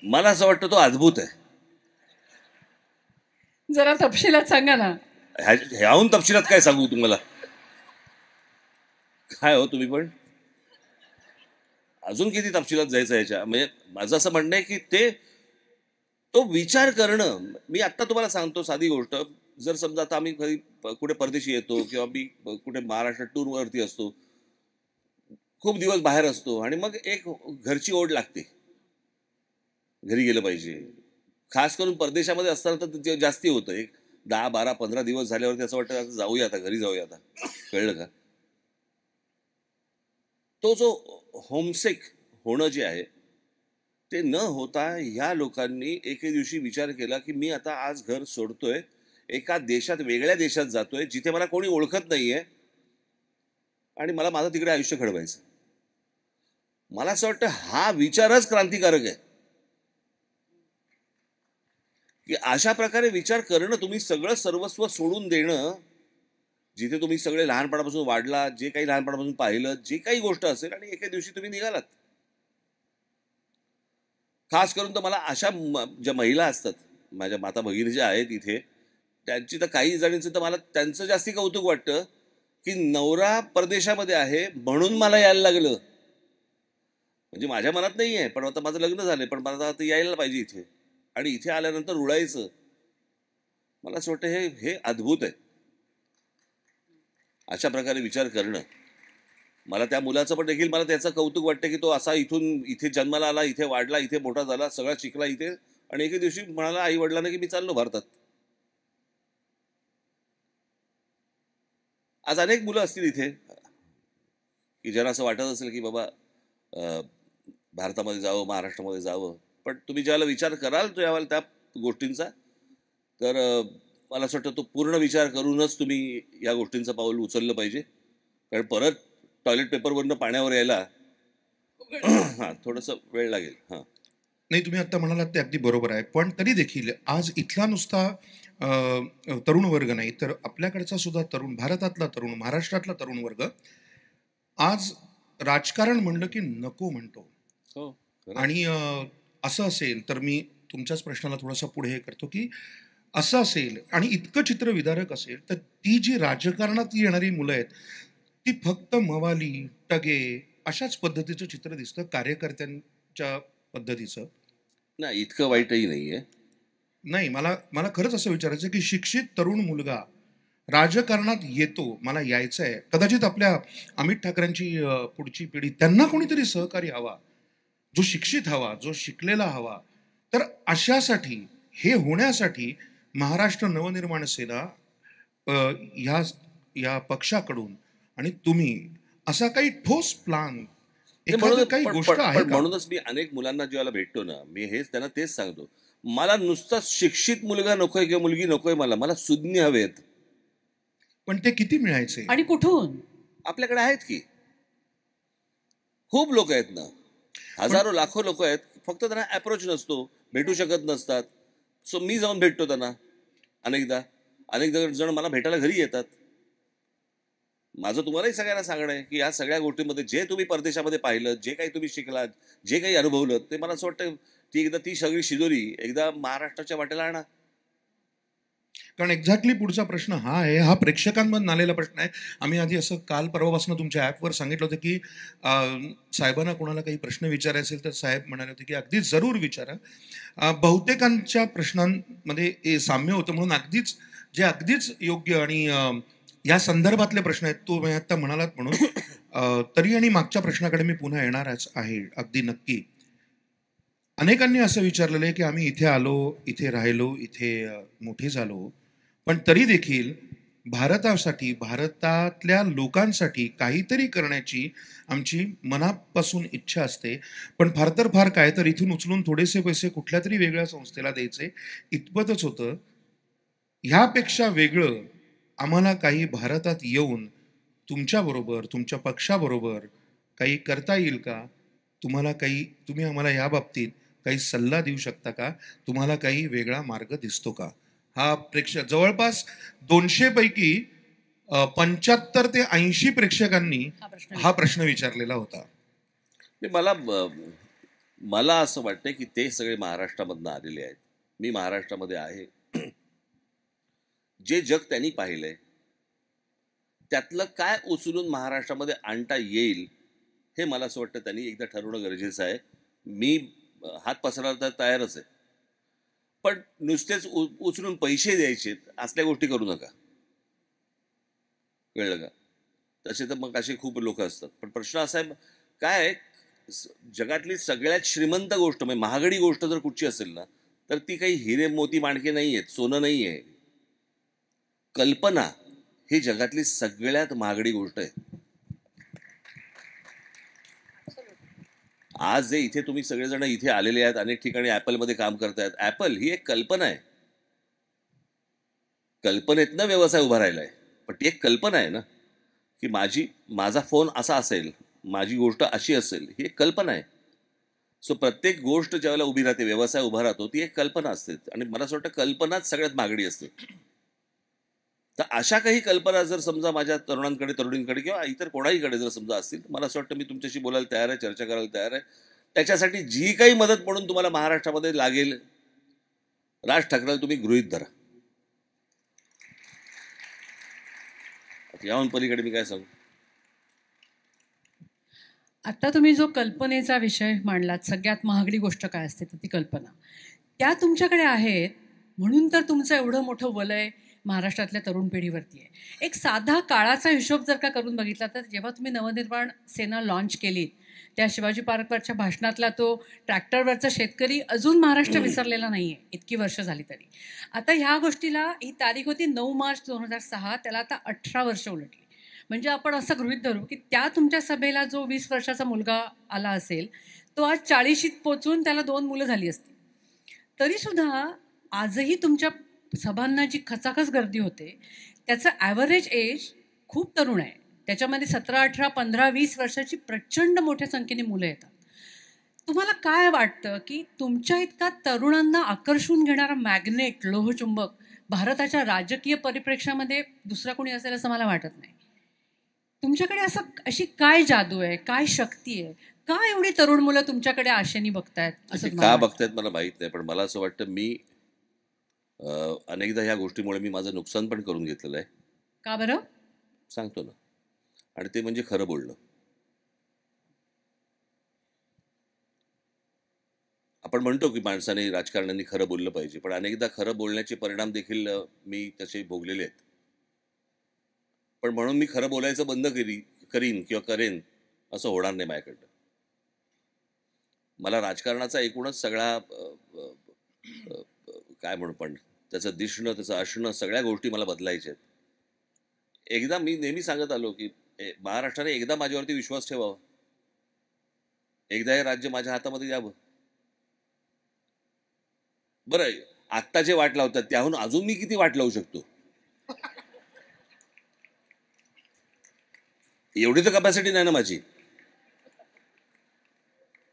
Speaker 5: मला असं वाटतं तो अद्भुत आहे.
Speaker 1: जरा तपशिलात सांगा ना.
Speaker 5: ह्याहून तपशिलात काय सांगू तुम्हाला? काय हो तुम्ही पण अजून किती तपशिलात जायचं याच्या? म्हणजे माझं असं म्हणणं आहे की तो विचार करणं. मी आत्ता तुम्हाला सांगतो साधी गोष्ट. जर समजा आता आम्ही कधी कुठे परदेशी येतो किंवा मी कुठे महाराष्ट्र टूरवरती असतो, खूप दिवस बाहेर असतो आणि मग एक घरची ओढ लागते, घरी गेलं पाहिजे. खास करून परदेशामध्ये असताना तर ते जास्ती होतं. एक 10, 12, 15 दिवस झाल्यावरती असं वाटतं आता जाऊया, आता घरी जाऊया आता. कळलं का? तो जो होमसिक होणं जे आहे ते न होता ह्या लोकांनी एके दिवशी विचार केला की मी आता आज घर सोडतोय, एका देशात, वेगळ्या देशात जातोय जिथे मला कोणी ओळखत नाहीये आणि मला माझं तिकडे आयुष्य घडवायचं. मला असं वाटतं हा विचारच क्रांतिकारक आहे की अशा प्रकारे विचार करणं, तुम्ही सगळं सर्वस्व सोडून देणं, जिथे तुम्ही सगळे लहानपणापासून वाढला, जे काही लहानपणापासून पाहिलं, जे काही गोष्ट असेल, आणि एके दिवशी तुम्ही निघालात. खास करून तर मला अशा ज्या महिला असतात, माझ्या माता भगिनी ज्या आहेत इथे, त्यांची तर काही जणींचं तर मला त्यांचं जास्ती कौतुक वाटतं की नवरा परदेशामध्ये आहे म्हणून मला यायला लागलं. म्हणजे माझ्या मनात नाही आहे, पण आता माझं लग्न झालंय, पण मला आता यायला पाहिजे इथे, आणि इथे आल्यानंतर रुळायचं. मला असं वाटतं हे अद्भुत आहे अशा प्रकारे विचार करणं. मला त्या मुलाचं पण देखील मला त्याचं कौतुक वाटतं की तो असा इथे जन्माला आला, इथे वाढला, इथे मोठा झाला, सगळा शिकला इथे, आणि एके दिवशी म्हणाला आई वडिलांना की मी चाललो भारतात. आज अनेक मुलं असतील इथे की ज्यांना असं वाटत असेल की बाबा भारतामध्ये जावं, महाराष्ट्रामध्ये जावं, पण तुम्ही ज्यावेळेला विचार कराल त्यावेळेला त्या गोष्टींचा, तर मला असं वाटतं तो पूर्ण विचार करूनच तुम्ही या गोष्टींचं पाऊल उचललं पाहिजे. कारण परत टॉयलेट पेपरवरनं पाण्यावर यायला हां थोडंसं वेळ लागेल. हां
Speaker 2: नाही, तुम्ही आता म्हणालात ते अगदी बरोबर आहे. पण तरी देखील आज इथला नुसता तरुण वर्ग नाही, तर आपल्याकडचा सुद्धा तरुण, भारतातला तरुण, महाराष्ट्रातला तरुण वर्ग आज राजकारण म्हणलं की नको म्हणतो.
Speaker 5: हो.
Speaker 2: आणि असं असेल तर मी तुमच्याच प्रश्नाला थोडासा पुढे हे करतो की असं असेल आणि इतकं चित्र विदारक असेल तर ती जी राजकारणात येणारी मुलं आहेत ती फक्त मवाली, टगे अशाच पद्धतीचं चित्र दिसतं, कार्यकर्त्यांच्या पद्धतीचं.
Speaker 5: नाही, इतकं वाईटही नाहीये.
Speaker 2: नाही, मला खरंच असं विचारायचं की शिक्षित तरुण मुलगा राजकारणात येतो, मला यायचं आहे, कदाचित आपल्या अमित ठाकरेंची पुढची पिढी, त्यांना कोणीतरी सहकारी हवा, जो शिक्षित हवा, जो शिकलेला हवा. तर अशासाठी, हे होण्यासाठी महाराष्ट्र नवनिर्माण सेना या पक्षाकडून आणि तुम्ही असा काही ठोस प्लान, एखादं काही गोष्ट आहे का?
Speaker 5: म्हणूनच मी अनेक मुलांना जेव्हा भेटतो ना, मी त्यांना तेच सांगतो, मला नुसता शिक्षित मुलगा नकोय किंवा मुलगी नकोय, मला सुज्ञ हवेत.
Speaker 2: पण ते किती मिळायचे
Speaker 1: आणि कुठून?
Speaker 5: आपल्याकडे आहेत की खूप लोक आहेत ना, हजारो लाखो लोक आहेत, फक्त त्यांना अप्रोच नसतो, भेटू शकत नसतात. सो मी जाऊन भेटतो त्यांना अनेक जण मला भेटायला घरी येतात. माझं तुम्हालाही सगळ्यांना सांगणं आहे की या सगळ्या गोष्टींमध्ये जे तुम्ही परदेशामध्ये पाहिलं, जे काही तुम्ही शिकलात, जे काही अनुभवलं, ते मला असं वाटतं ती सगळी शिदोरी एकदा महाराष्ट्राच्या वाटेला आणा.
Speaker 2: कारण एक्झॅक्टली पुढचा प्रश्न हा आहे, हा प्रेक्षकांमधून आलेला प्रश्न आहे. आम्ही आधी असं काल परवापासून तुमच्या ॲपवर सांगितलं होतं की साहेबांना कोणाला काही प्रश्न विचारायचे असेल तर साहेब म्हणाले होते की अगदी जरूर विचारा. बहुतेकांच्या प्रश्नांमध्ये साम्य होतं, म्हणून अगदीच योग्य आणि या संदर्भातले प्रश्न आहेत, तो मी आता म्हणालात म्हणून. तरी आणि मागच्या प्रश्नाकडे मी पुन्हा येणारच आहे अगदी नक्की. अनेकांनी असं विचारलेलं आहे की आम्ही इथे आलो, इथे राहिलो, इथे मोठे झालो, पण तरी देखील भारतासाठी, भारतातल्या लोकांसाठी काहीतरी करण्याची आमची मनापासून इच्छा असते. पण फार तर फार काय, तर इथून उचलून थोडेसे पैसे कुठल्या तरी वेगळ्या संस्थेला द्यायचे, इतपतच होतं. ह्यापेक्षा वेगळं आम्हाला काही भारतात येऊन तुमच्याबरोबर, तुमच्या पक्षाबरोबर काही करता येईल का? तुम्ही आम्हाला या बाबतीत काही सल्ला देऊ शकता का? तुम्हाला काही वेगळा मार्ग दिसतो का? हा जवळपास 200 पैकी 75 ते 80 प्रेक्षकांनी हा प्रश्न विचारलेला होता.
Speaker 5: नाही, मला असं वाटतं की ते सगळे महाराष्ट्रामधनं आलेले आहेत. मी महाराष्ट्रामध्ये आहे. जे जग त्यांनी पाहिलंय त्यातलं काय उचलून महाराष्ट्रामध्ये आणता येईल हे मला असं वाटतं त्यांनी एकदा ठरवणं गरजेचं आहे. मी हात पसरायला तर तयारच आहे, पण नुसतेच उचलून पैसे द्यायचे असल्या गोष्टी करू नका. कळलं का? तसे तर मग असे खूप लोक असतात. पण प्रश्न असा आहे, काय जगातली सगळ्यात श्रीमंत गोष्ट म्हणजे महागडी गोष्ट जर कुठची असेल ना, तर ती काही हिरे मोती माणके नाही आहेत, सोनं नाही आहे. कल्पना ही जगातली सगळ्यात महागडी गोष्ट आहे. आज जे इथे तुम्ही सगळेजण इथे आलेले आहेत, अनेक ठिकाणी ॲपलमध्ये काम करतायत. ॲपल ही एक कल्पना आहे. कल्पनेतनं व्यवसाय उभा राहिलाय, पण ती एक कल्पना आहे ना, की माझा फोन असा असेल, माझी गोष्ट अशी असेल, ही एक कल्पना आहे. सो प्रत्येक गोष्ट ज्यावेळेला उभी राहते, व्यवसाय उभा राहतो, ती एक कल्पना असते. आणि मला असं वाटतं कल्पनाच सगळ्यात महागडी असते. तर अशा काही कल्पना जर समजा माझ्या तरुणांकडे, तरुणींकडे किंवा इतर कोणाहीकडे जर समजा असतील, मला असं वाटतं मी तुमच्याशी बोलायला तयार आहे, चर्चा करायला तयार आहे. त्याच्यासाठी जी काही मदत म्हणून तुम्हाला महाराष्ट्रामध्ये लागेल, राज ठाकरेला तुम्ही गृहीत धरा. याहून पलीकडे मी काय सांगू?
Speaker 1: आता तुम्ही जो कल्पनेचा विषय मांडलात, सगळ्यात महागडी गोष्ट काय असते तर ती कल्पना, त्या तुमच्याकडे आहेत म्हणून तर तुमचं एवढं मोठं वलय महाराष्ट्रातल्या तरुण पिढीवरती आहे. एक साधा काळाचा हिशोब जर का करून बघितला तर जेव्हा तुम्ही नवनिर्माण सेना लॉन्च केली, त्या शिवाजी पार्कवरच्या भाषणातला तो ट्रॅक्टरवरचा शेतकरी अजून महाराष्ट्र विसरलेला नाही आहे, इतकी वर्ष झाली तरी. आता ह्या गोष्टीला ही तारीख होती 9 मार्च 2006, त्याला आता 18 वर्ष उलटली. म्हणजे आपण असं गृहीत धरू की त्या तुमच्या सभेला जो 20 वर्षाचा मुलगा आला असेल, तो आज 40शीत पोचून त्याला 2 मुलं झाली असतील. तरीसुद्धा आजही तुमच्या सभांना जी खचाखच गर्दी होते, त्याचं ॲव्हरेज एज खूप तरुण आहे. त्याच्यामध्ये 17, 18, 15, 20 वर्षाची प्रचंड मोठ्या संख्येने मुलं येतात. तुम्हाला काय वाटतं की तुमच्या इतका तरुणांना आकर्षून घेणारा मॅग्नेट, लोहचुंबक भारताच्या राजकीय परिप्रेक्ष्यामध्ये दुसरा कोणी असेल असं मला वाटत नाही. तुमच्याकडे अशी काय जादू आहे, काय शक्ती आहे, का एवढी तरुण मुलं तुमच्याकडे आशेने बघतायत असं
Speaker 5: का
Speaker 1: तुम्हाला वाटतं?
Speaker 5: बघतायत मला माहित नाही, पण मला असं वाटतं मी अनेकदा ह्या गोष्टीमुळे मी माझं नुकसान पण करून घेतलेलं आहे.
Speaker 1: का बरं?
Speaker 5: सांगतो ना. आणि ते म्हणजे खरं बोलणं. आपण म्हणतो की माणसाने, राजकारण्यांनी खरं बोललं पाहिजे, पण अनेकदा खरं बोलण्याचे परिणाम देखील मी तसे भोगलेले आहेत. पण म्हणून मी खरं बोलायचं बंद करीन किंवा करेन असं होणार नाही माझ्याकडनं. मला राजकारणाचा एकूणच सगळा काय म्हणू, पण त्याचं दिसणं, त्याचं असणं, सगळ्या गोष्टी मला बदलायच्या आहेत. एकदा मी नेहमी सांगत आलो की महाराष्ट्राने एकदा माझ्यावरती विश्वास ठेवावा, एकदा हे राज्य माझ्या हातामध्ये यावं. बरं, आत्ता जे वाट लावतात त्याहून अजून मी किती वाट लावू शकतो? एवढी तर कपॅसिटी नाही ना माझी.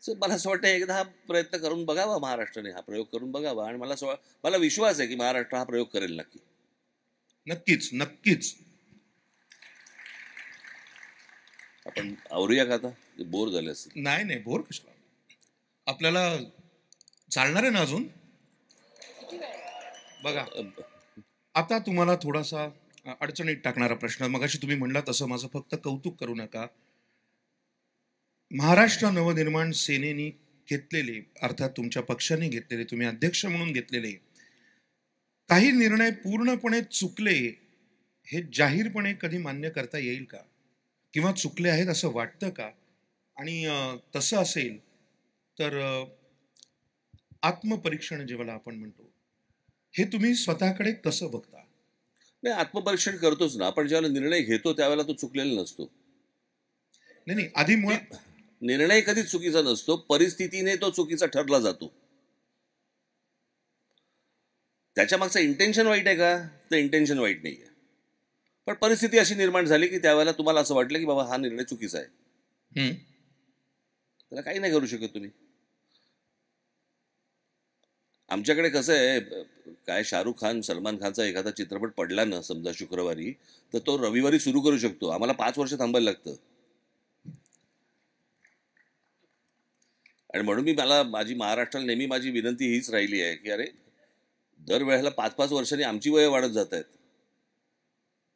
Speaker 5: मला असं वाटतं एकदा हा प्रयत्न करून बघावा, महाराष्ट्राने हा प्रयोग करून बघावा. आणि मला विश्वास आहे की महाराष्ट्र हा प्रयोग करेल नक्की.
Speaker 2: नक्कीच नक्कीच.
Speaker 5: आपण आवरूया का आता? बोर झाले असेल.
Speaker 2: नाही नाही, बोर कशाला, आपल्याला चालणार आहे ना अजून. बघा, आता तुम्हाला थोडासा अडचणीत टाकणारा प्रश्न. मगाशी तुम्ही म्हणला तसं माझं फक्त कौतुक करू नका. महाराष्ट्र नवनिर्माण सेनेने घेतलेले, अर्थात तुमच्या पक्षाने घेतलेले, तुम्ही अध्यक्ष म्हणून घेतलेले काही निर्णय पूर्णपणे चुकले हे जाहीरपणे कधी मान्य करता येईल का? किंवा चुकले आहेत असं वाटतं का? आणि तसं असेल तर आत्मपरीक्षण जेव्हा आपण म्हणतो, हे तुम्ही स्वतःकडे कसं बघता?
Speaker 5: नाही, आत्मपरीक्षण करतोच ना आपण. ज्यावेळेला निर्णय घेतो त्यावेळेला तो चुकलेला नसतो.
Speaker 2: नाही, आधी मुळात
Speaker 5: निर्णय कधीच चुकीचा नसतो, परिस्थितीने तो चुकीचा ठरला जातो. त्याच्या मागचं इंटेन्शन वाईट आहे का? तर इंटेन्शन वाईट नाही आहे, पण परिस्थिती अशी निर्माण झाली की त्यावेळेला तुम्हाला असं वाटलं की बाबा हा निर्णय चुकीचा आहे.
Speaker 2: हम्म.
Speaker 5: त्याला काही नाही करू शकत तुम्ही. आमच्याकडे कसं आहे, काय शाहरुख खान सलमान खानचा एखादा चित्रपट पडला ना समजा शुक्रवारी, तर तो रविवारी सुरू करू शकतो. आम्हाला 5 वर्ष थांबायला लागतं. आणि म्हणून मला माझी महाराष्ट्राला नेहमी माझी विनंती हीच राहिली आहे की अरे दरवेळेला 5-5 वर्षांनी आमची वय वाढत जात आहेत.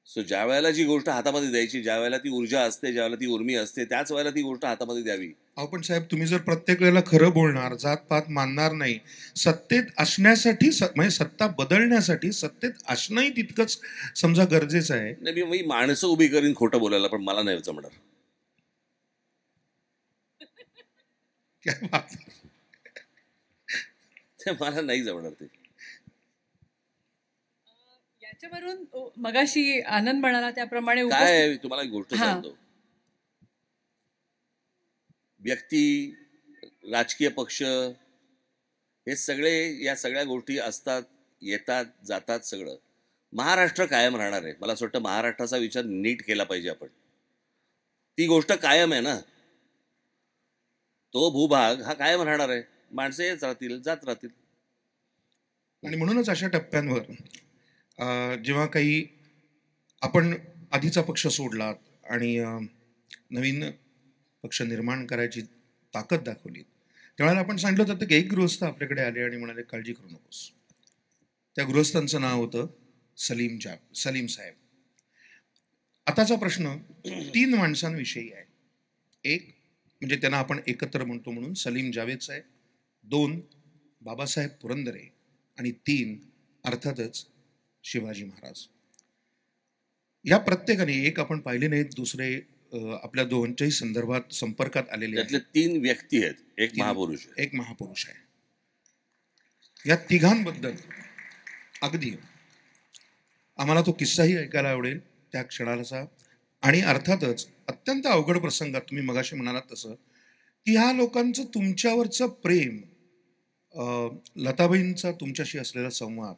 Speaker 5: सो ज्या वेळेला जी गोष्ट हातामध्ये द्यायची, ज्या वेळेला ती ऊर्जा असते, ज्या वेळेला ती उर्मी असते, त्याच वेळेला ती गोष्ट हातामध्ये द्यावी.
Speaker 2: अहो पण साहेब, तुम्ही जर प्रत्येक वेळेला खरं बोलणार, जातपात मानणार नाही, सत्तेत असण्यासाठी म्हणजे सत्ता बदलण्यासाठी सत्तेत असणंही तितकंच समजा गरजेचं आहे.
Speaker 5: नाही, मी माणसं उभी करीन खोटं बोलायला, पण मला नाही जमणार.
Speaker 2: क्या बात.
Speaker 5: ते मला नाही जमणार ते.
Speaker 1: याच्यावरून मगाशी आनंद म्हणाला त्याप्रमाणे
Speaker 5: काय आहे, तुम्हाला एक गोष्ट
Speaker 1: हां.
Speaker 5: सांगतो. व्यक्ती, राजकीय पक्ष, हे सगळे, या सगळ्या गोष्टी असतात, येतात, जातात सगळं. महाराष्ट्र कायम राहणार आहे. मला असं वाटतं महाराष्ट्राचा विचार नीट केला पाहिजे आपण. ती गोष्ट कायम आहे ना. तो भूभाग हा कायम राहणार आहे. माणसं येत राहतील, जात राहतील.
Speaker 2: आणि म्हणूनच अशा टप्प्यांवर जेव्हा काही आपण आधीचा पक्ष सोडलात आणि नवीन पक्ष निर्माण करायची ताकद दाखवली, त्यावेळेला आपण सांगितलं होतं की एक गृहस्थ आपल्याकडे आले आणि म्हणाले काळजी करू नकोस. त्या गृहस्थांचं नाव होतं सलीम साहेब. आताचा प्रश्न 3 माणसांविषयी आहे. एक म्हणजे त्यांना आपण एकत्र म्हणतो म्हणून सलीम जावेद साहेब, 2 बाबासाहेब पुरंदरे आणि 3 अर्थातच शिवाजी महाराज. या प्रत्येकाने, एक आपण पाहिले नाहीत, दुसरे आपल्या दोघांच्याही संदर्भात संपर्कात आलेले आहेत.
Speaker 5: त्यातले 3 व्यक्ती आहेत, एक महापुरुष आहे.
Speaker 2: एक महापुरुष आहे. या तिघांबद्दल अगदी आम्हाला तो किस्साही ऐकायला आवडेल त्या क्षणाचा. आणि अर्थातच अत्यंत अवघड प्रसंगात तुम्ही मगाशी म्हणालात तसं की ह्या लोकांचं तुमच्यावरचं प्रेम, लताबाईंचा तुमच्याशी असलेला संवाद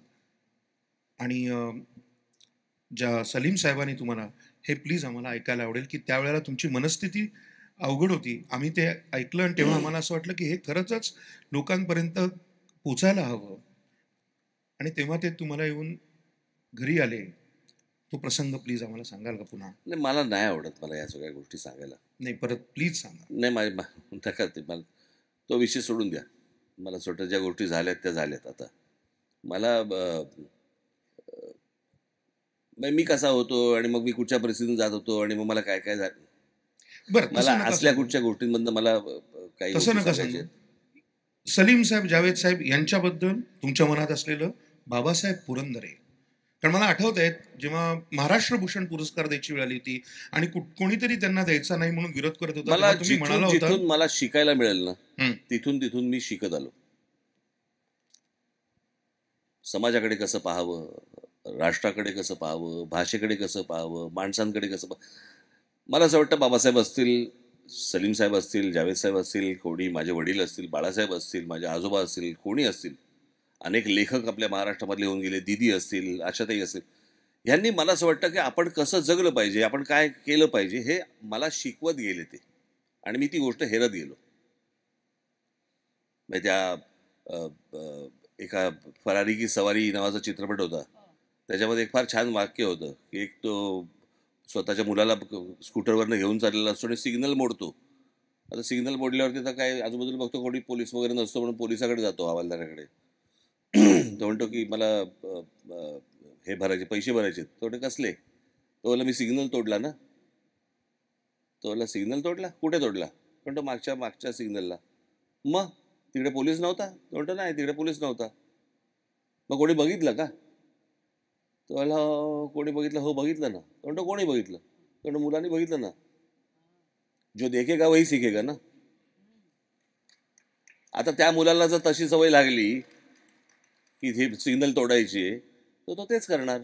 Speaker 2: आणि ज्या सलीम साहेबांनी तुम्हाला, हे प्लीज आम्हाला ऐकायला आवडेल की त्यावेळेला तुमची मनस्थिती अवघड होती. आम्ही ते ऐकलं आणि तेव्हा आम्हाला असं वाटलं की हे खरंच लोकांपर्यंत पोचायला हवं. आणि तेव्हा ते तुम्हाला येऊन घरी आले, तो प्रसंग प्लीज आम्हाला सांगाल का पुन्हा?
Speaker 5: नाही, मला नाही आवडत मला या सगळ्या गोष्टी सांगायला.
Speaker 2: नाही, परत प्लीज सांगा.
Speaker 5: नाही, नका ते, मला तो विषय सोडून द्या. मला स्वतः ज्या गोष्टी झाल्यात त्या झाल्यात. आता मला मी कसा होतो आणि मग मी कुठच्या परिस्थितीतून जात होतो आणि मग मला काय काय झालं,
Speaker 2: बरं,
Speaker 5: मला असल्या कुठच्या गोष्टींमधनं मला काही
Speaker 2: तसं
Speaker 5: गोष्टी
Speaker 2: नका
Speaker 5: सांगायच्या
Speaker 2: सांगू.
Speaker 5: आहेत.
Speaker 2: सलीम साहेब, जावेद साहेब यांच्याबद्दल तुमच्या मनात असलेलं बाबासाहेब पुरंदरे. कारण मला आठवत आहे जेव्हा महाराष्ट्र भूषण पुरस्कार द्यायची वेळ आली होती आणि कोणीतरी त्यांना द्यायचा नाही म्हणून विरोध करत होता,
Speaker 5: मला
Speaker 2: तेव्हा तुम्ही म्हणाला होता
Speaker 5: जिथून मला शिकायला मिळेल ना,
Speaker 2: हं.
Speaker 5: तिथून मी शिकत आलो. समाजाकडे कसं पाहावं, राष्ट्राकडे कसं पाहावं, भाषेकडे कसं पाहावं, माणसांकडे कसं मला असं वाटतं बाबासाहेब असतील, सलीम साहेब असतील, जावेद साहेब असतील, कोणी माझे वडील असतील, बाळासाहेब असतील, माझे आजोबा असतील, कोणी असतील, अनेक लेखक आपल्या महाराष्ट्रामधले होऊन गेले, दीदी असतील, आशाताई असतील, ह्यांनी मला असं वाटतं की आपण कसं जगलं पाहिजे, आपण काय केलं पाहिजे, हे मला शिकवत गेले ते. आणि मी ती गोष्ट हेरत गेलो. म्हणजे त्या एका फरारी की सवारी नावाचा चित्रपट होता, त्याच्यामध्ये एक फार छान वाक्य होतं की एक तो स्वतःच्या मुलाला स्कूटरवरनं घेऊन चाललेला असतो आणि सिग्नल मोडतो. आता सिग्नल मोडल्यावरती तर काय आजूबाजूला बघतो कोणी पोलीस वगैरे नसतो म्हणून पोलिसाकडे जातो, हवालदाराकडे. तो म्हणतो की मला हे भरायचे, पैसे भरायचे. तो म्हणतो कसले? तो बोला मी सिग्नल तोडला ना. तो बोला सिग्नल तोडला? कुठे तोडला? म्हणतो मागच्या सिग्नलला. मग तिकडे पोलीस नव्हता? तो म्हणतो नाही, तिकडे पोलीस नव्हता. मग कोणी बघितलं का? तो बोला कोणी बघितलं? हो बघितलं ना. तो म्हणतो कोणी बघितलं? तो म्हणतो मुलांनी बघितलं ना. जो देखेगा वही सीखेगा ना. आता त्या मुलाला जर तशी सवय लागली की हे सिग्नल तोडायची आहे, तर तो तेच करणार.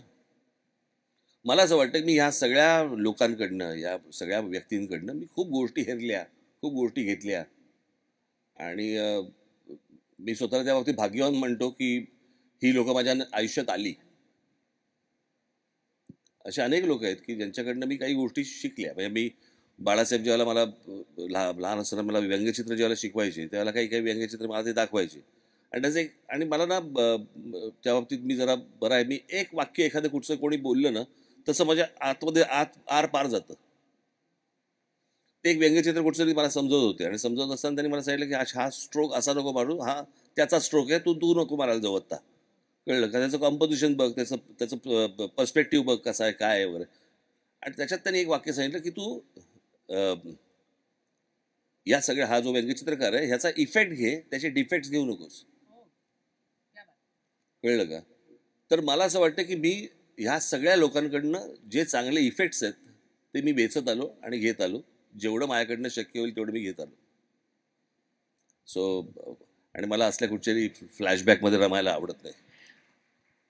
Speaker 5: मला असं वाटतं की मी ह्या सगळ्या लोकांकडनं, या सगळ्या व्यक्तींकडनं मी खूप गोष्टी हेरल्या, खूप गोष्टी घेतल्या. आणि मी स्वतःला त्या बाबतीत भाग्यवान म्हणतो की ही लोकं माझ्या आयुष्यात आली. असे अनेक लोक आहेत की ज्यांच्याकडनं मी काही गोष्टी शिकल्या. म्हणजे मी बाळासाहेब ज्यावेळेला मला लहान असताना मला व्यंगचित्र ज्यावेळेला शिकवायचे त्यावेळेला काही काही व्यंगचित्र मला ते दाखवायचे. आणि त्याचं एक आणि मला ना त्या बाबतीत मी जरा बरं आहे. मी एक वाक्य एखादं कुठचं कोणी बोललं ना तसं माझ्या आतमध्ये आर पार जातं. ते एक व्यंगचित्र कुठचं तरी मला समजवत होते आणि समजवत असताना त्यांनी मला सांगितलं की हा स्ट्रोक असा नको मारू, हा त्याचा स्ट्रोक आहे, तू नको मारायला जाऊ आत्ता. कळलं का? त्याचं कॉम्पोजिशन बघ, त्याचं पर्स्पेक्टिव्ह बघ कसा आहे काय आहे वगैरे. आणि त्याच्यात त्यांनी एक वाक्य सांगितलं की तू या सगळ्या हा जो व्यंगचित्रकार आहे ह्याचा इफेक्ट घे, त्याचे डिफेक्ट्स घेऊ नकोस. कळलं का? तर मला असं वाटतं की मी ह्या सगळ्या लोकांकडनं जे चांगले इफेक्ट्स आहेत ते मी वेचत आलो आणि घेत आलो. जेवढं माझ्याकडनं शक्य होईल तेवढं मी घेत आलो. सो आणि मला असल्या कुठच्याही फ्लॅशबॅकमध्ये रमायला आवडत नाही.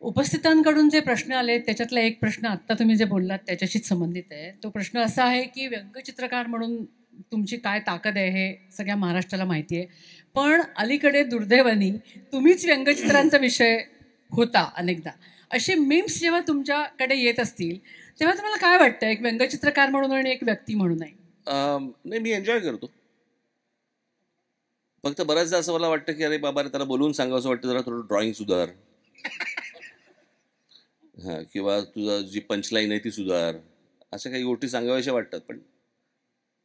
Speaker 1: उपस्थितांकडून जे प्रश्न आले त्याच्यातला एक प्रश्न आत्ता तुम्ही जे बोललात त्याच्याशीच संबंधित आहे. तो प्रश्न असा आहे की व्यंगचित्रकार म्हणून तुमची काय ताकद आहे हे सगळ्या महाराष्ट्राला माहिती आहे, पण अलीकडे दुर्दैवाने तुम्हीच व्यंगचित्रांचा विषय होता अनेकदा. असे मीम्स जेव्हा तुमच्याकडे येत असतील तेव्हा तुम्हाला काय वाटतं, एक व्यंगचित्रकार म्हणून आणि एक व्यक्ती म्हणून आहे?
Speaker 5: नाही, मी एन्जॉय करतो. फक्त बऱ्याचदा असं मला वाटतं की अरे बाबा रे, त्याला बोलून सांगावं असं वाटतं जरा थोडं ड्रॉइंग सुधार. हां, किंवा तुझा जी पंचलाईन आहे ती सुधार. अशा काही गोष्टी सांगाव्याशा वाटतात. पण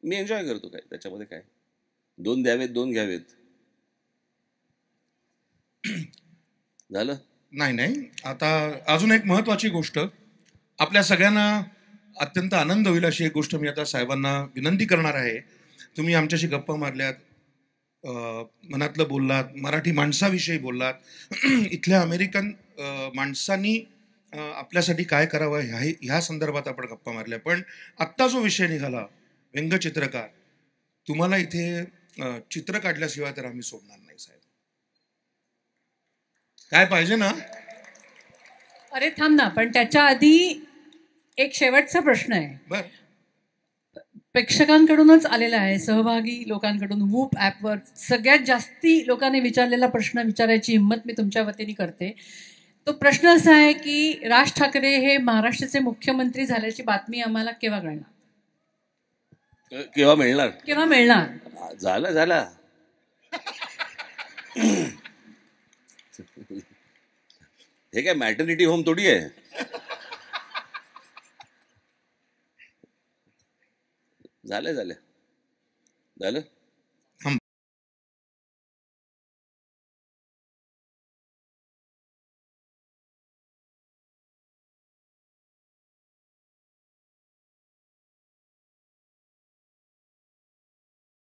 Speaker 5: मी एन्जॉय करतो. काय त्याच्यामध्ये काय, 2 द्यावेत 2 घ्यावेत. झालं.
Speaker 2: नाही, आता अजून एक महत्वाची गोष्ट, आपल्या सगळ्यांना अत्यंत आनंद होईल अशी एक गोष्ट मी आता साहेबांना विनंती करणार आहे. तुम्ही आमच्याशी गप्पा मारल्यात, मनातलं बोललात, मराठी माणसाविषयी बोललात, इथल्या अमेरिकन माणसांनी आपल्यासाठी काय करावं ह्या संदर्भात आपण गप्पा मारल्या. पण आत्ता जो विषय निघाला व्यंगचित्रकार, तुम्हाला इथे चित्र काढल्याशिवाय तर आम्ही सोडणार नाही साहेब. काय पाहिजे ना?
Speaker 1: अरे थांब ना, पण त्याच्या आधी एक शेवटचा प्रश्न आहे.
Speaker 2: बर,
Speaker 1: प्रेक्षकांकडूनच आलेला आहे, सहभागी लोकांकडून. वूप ॲपवर सगळ्यात जास्ती लोकांनी विचारलेला प्रश्न विचारायची हिंमत मी तुमच्या वतीने करते. तो प्रश्न असा आहे की राज ठाकरे हे महाराष्ट्राचे मुख्यमंत्री झाल्याची बातमी आम्हाला केव्हा कळणार,
Speaker 5: केव्हा मिळणार?
Speaker 1: केव्हा मिळणार?
Speaker 5: झाला. हे काय मॅटर्निटी होम थोडी आहे. झालं.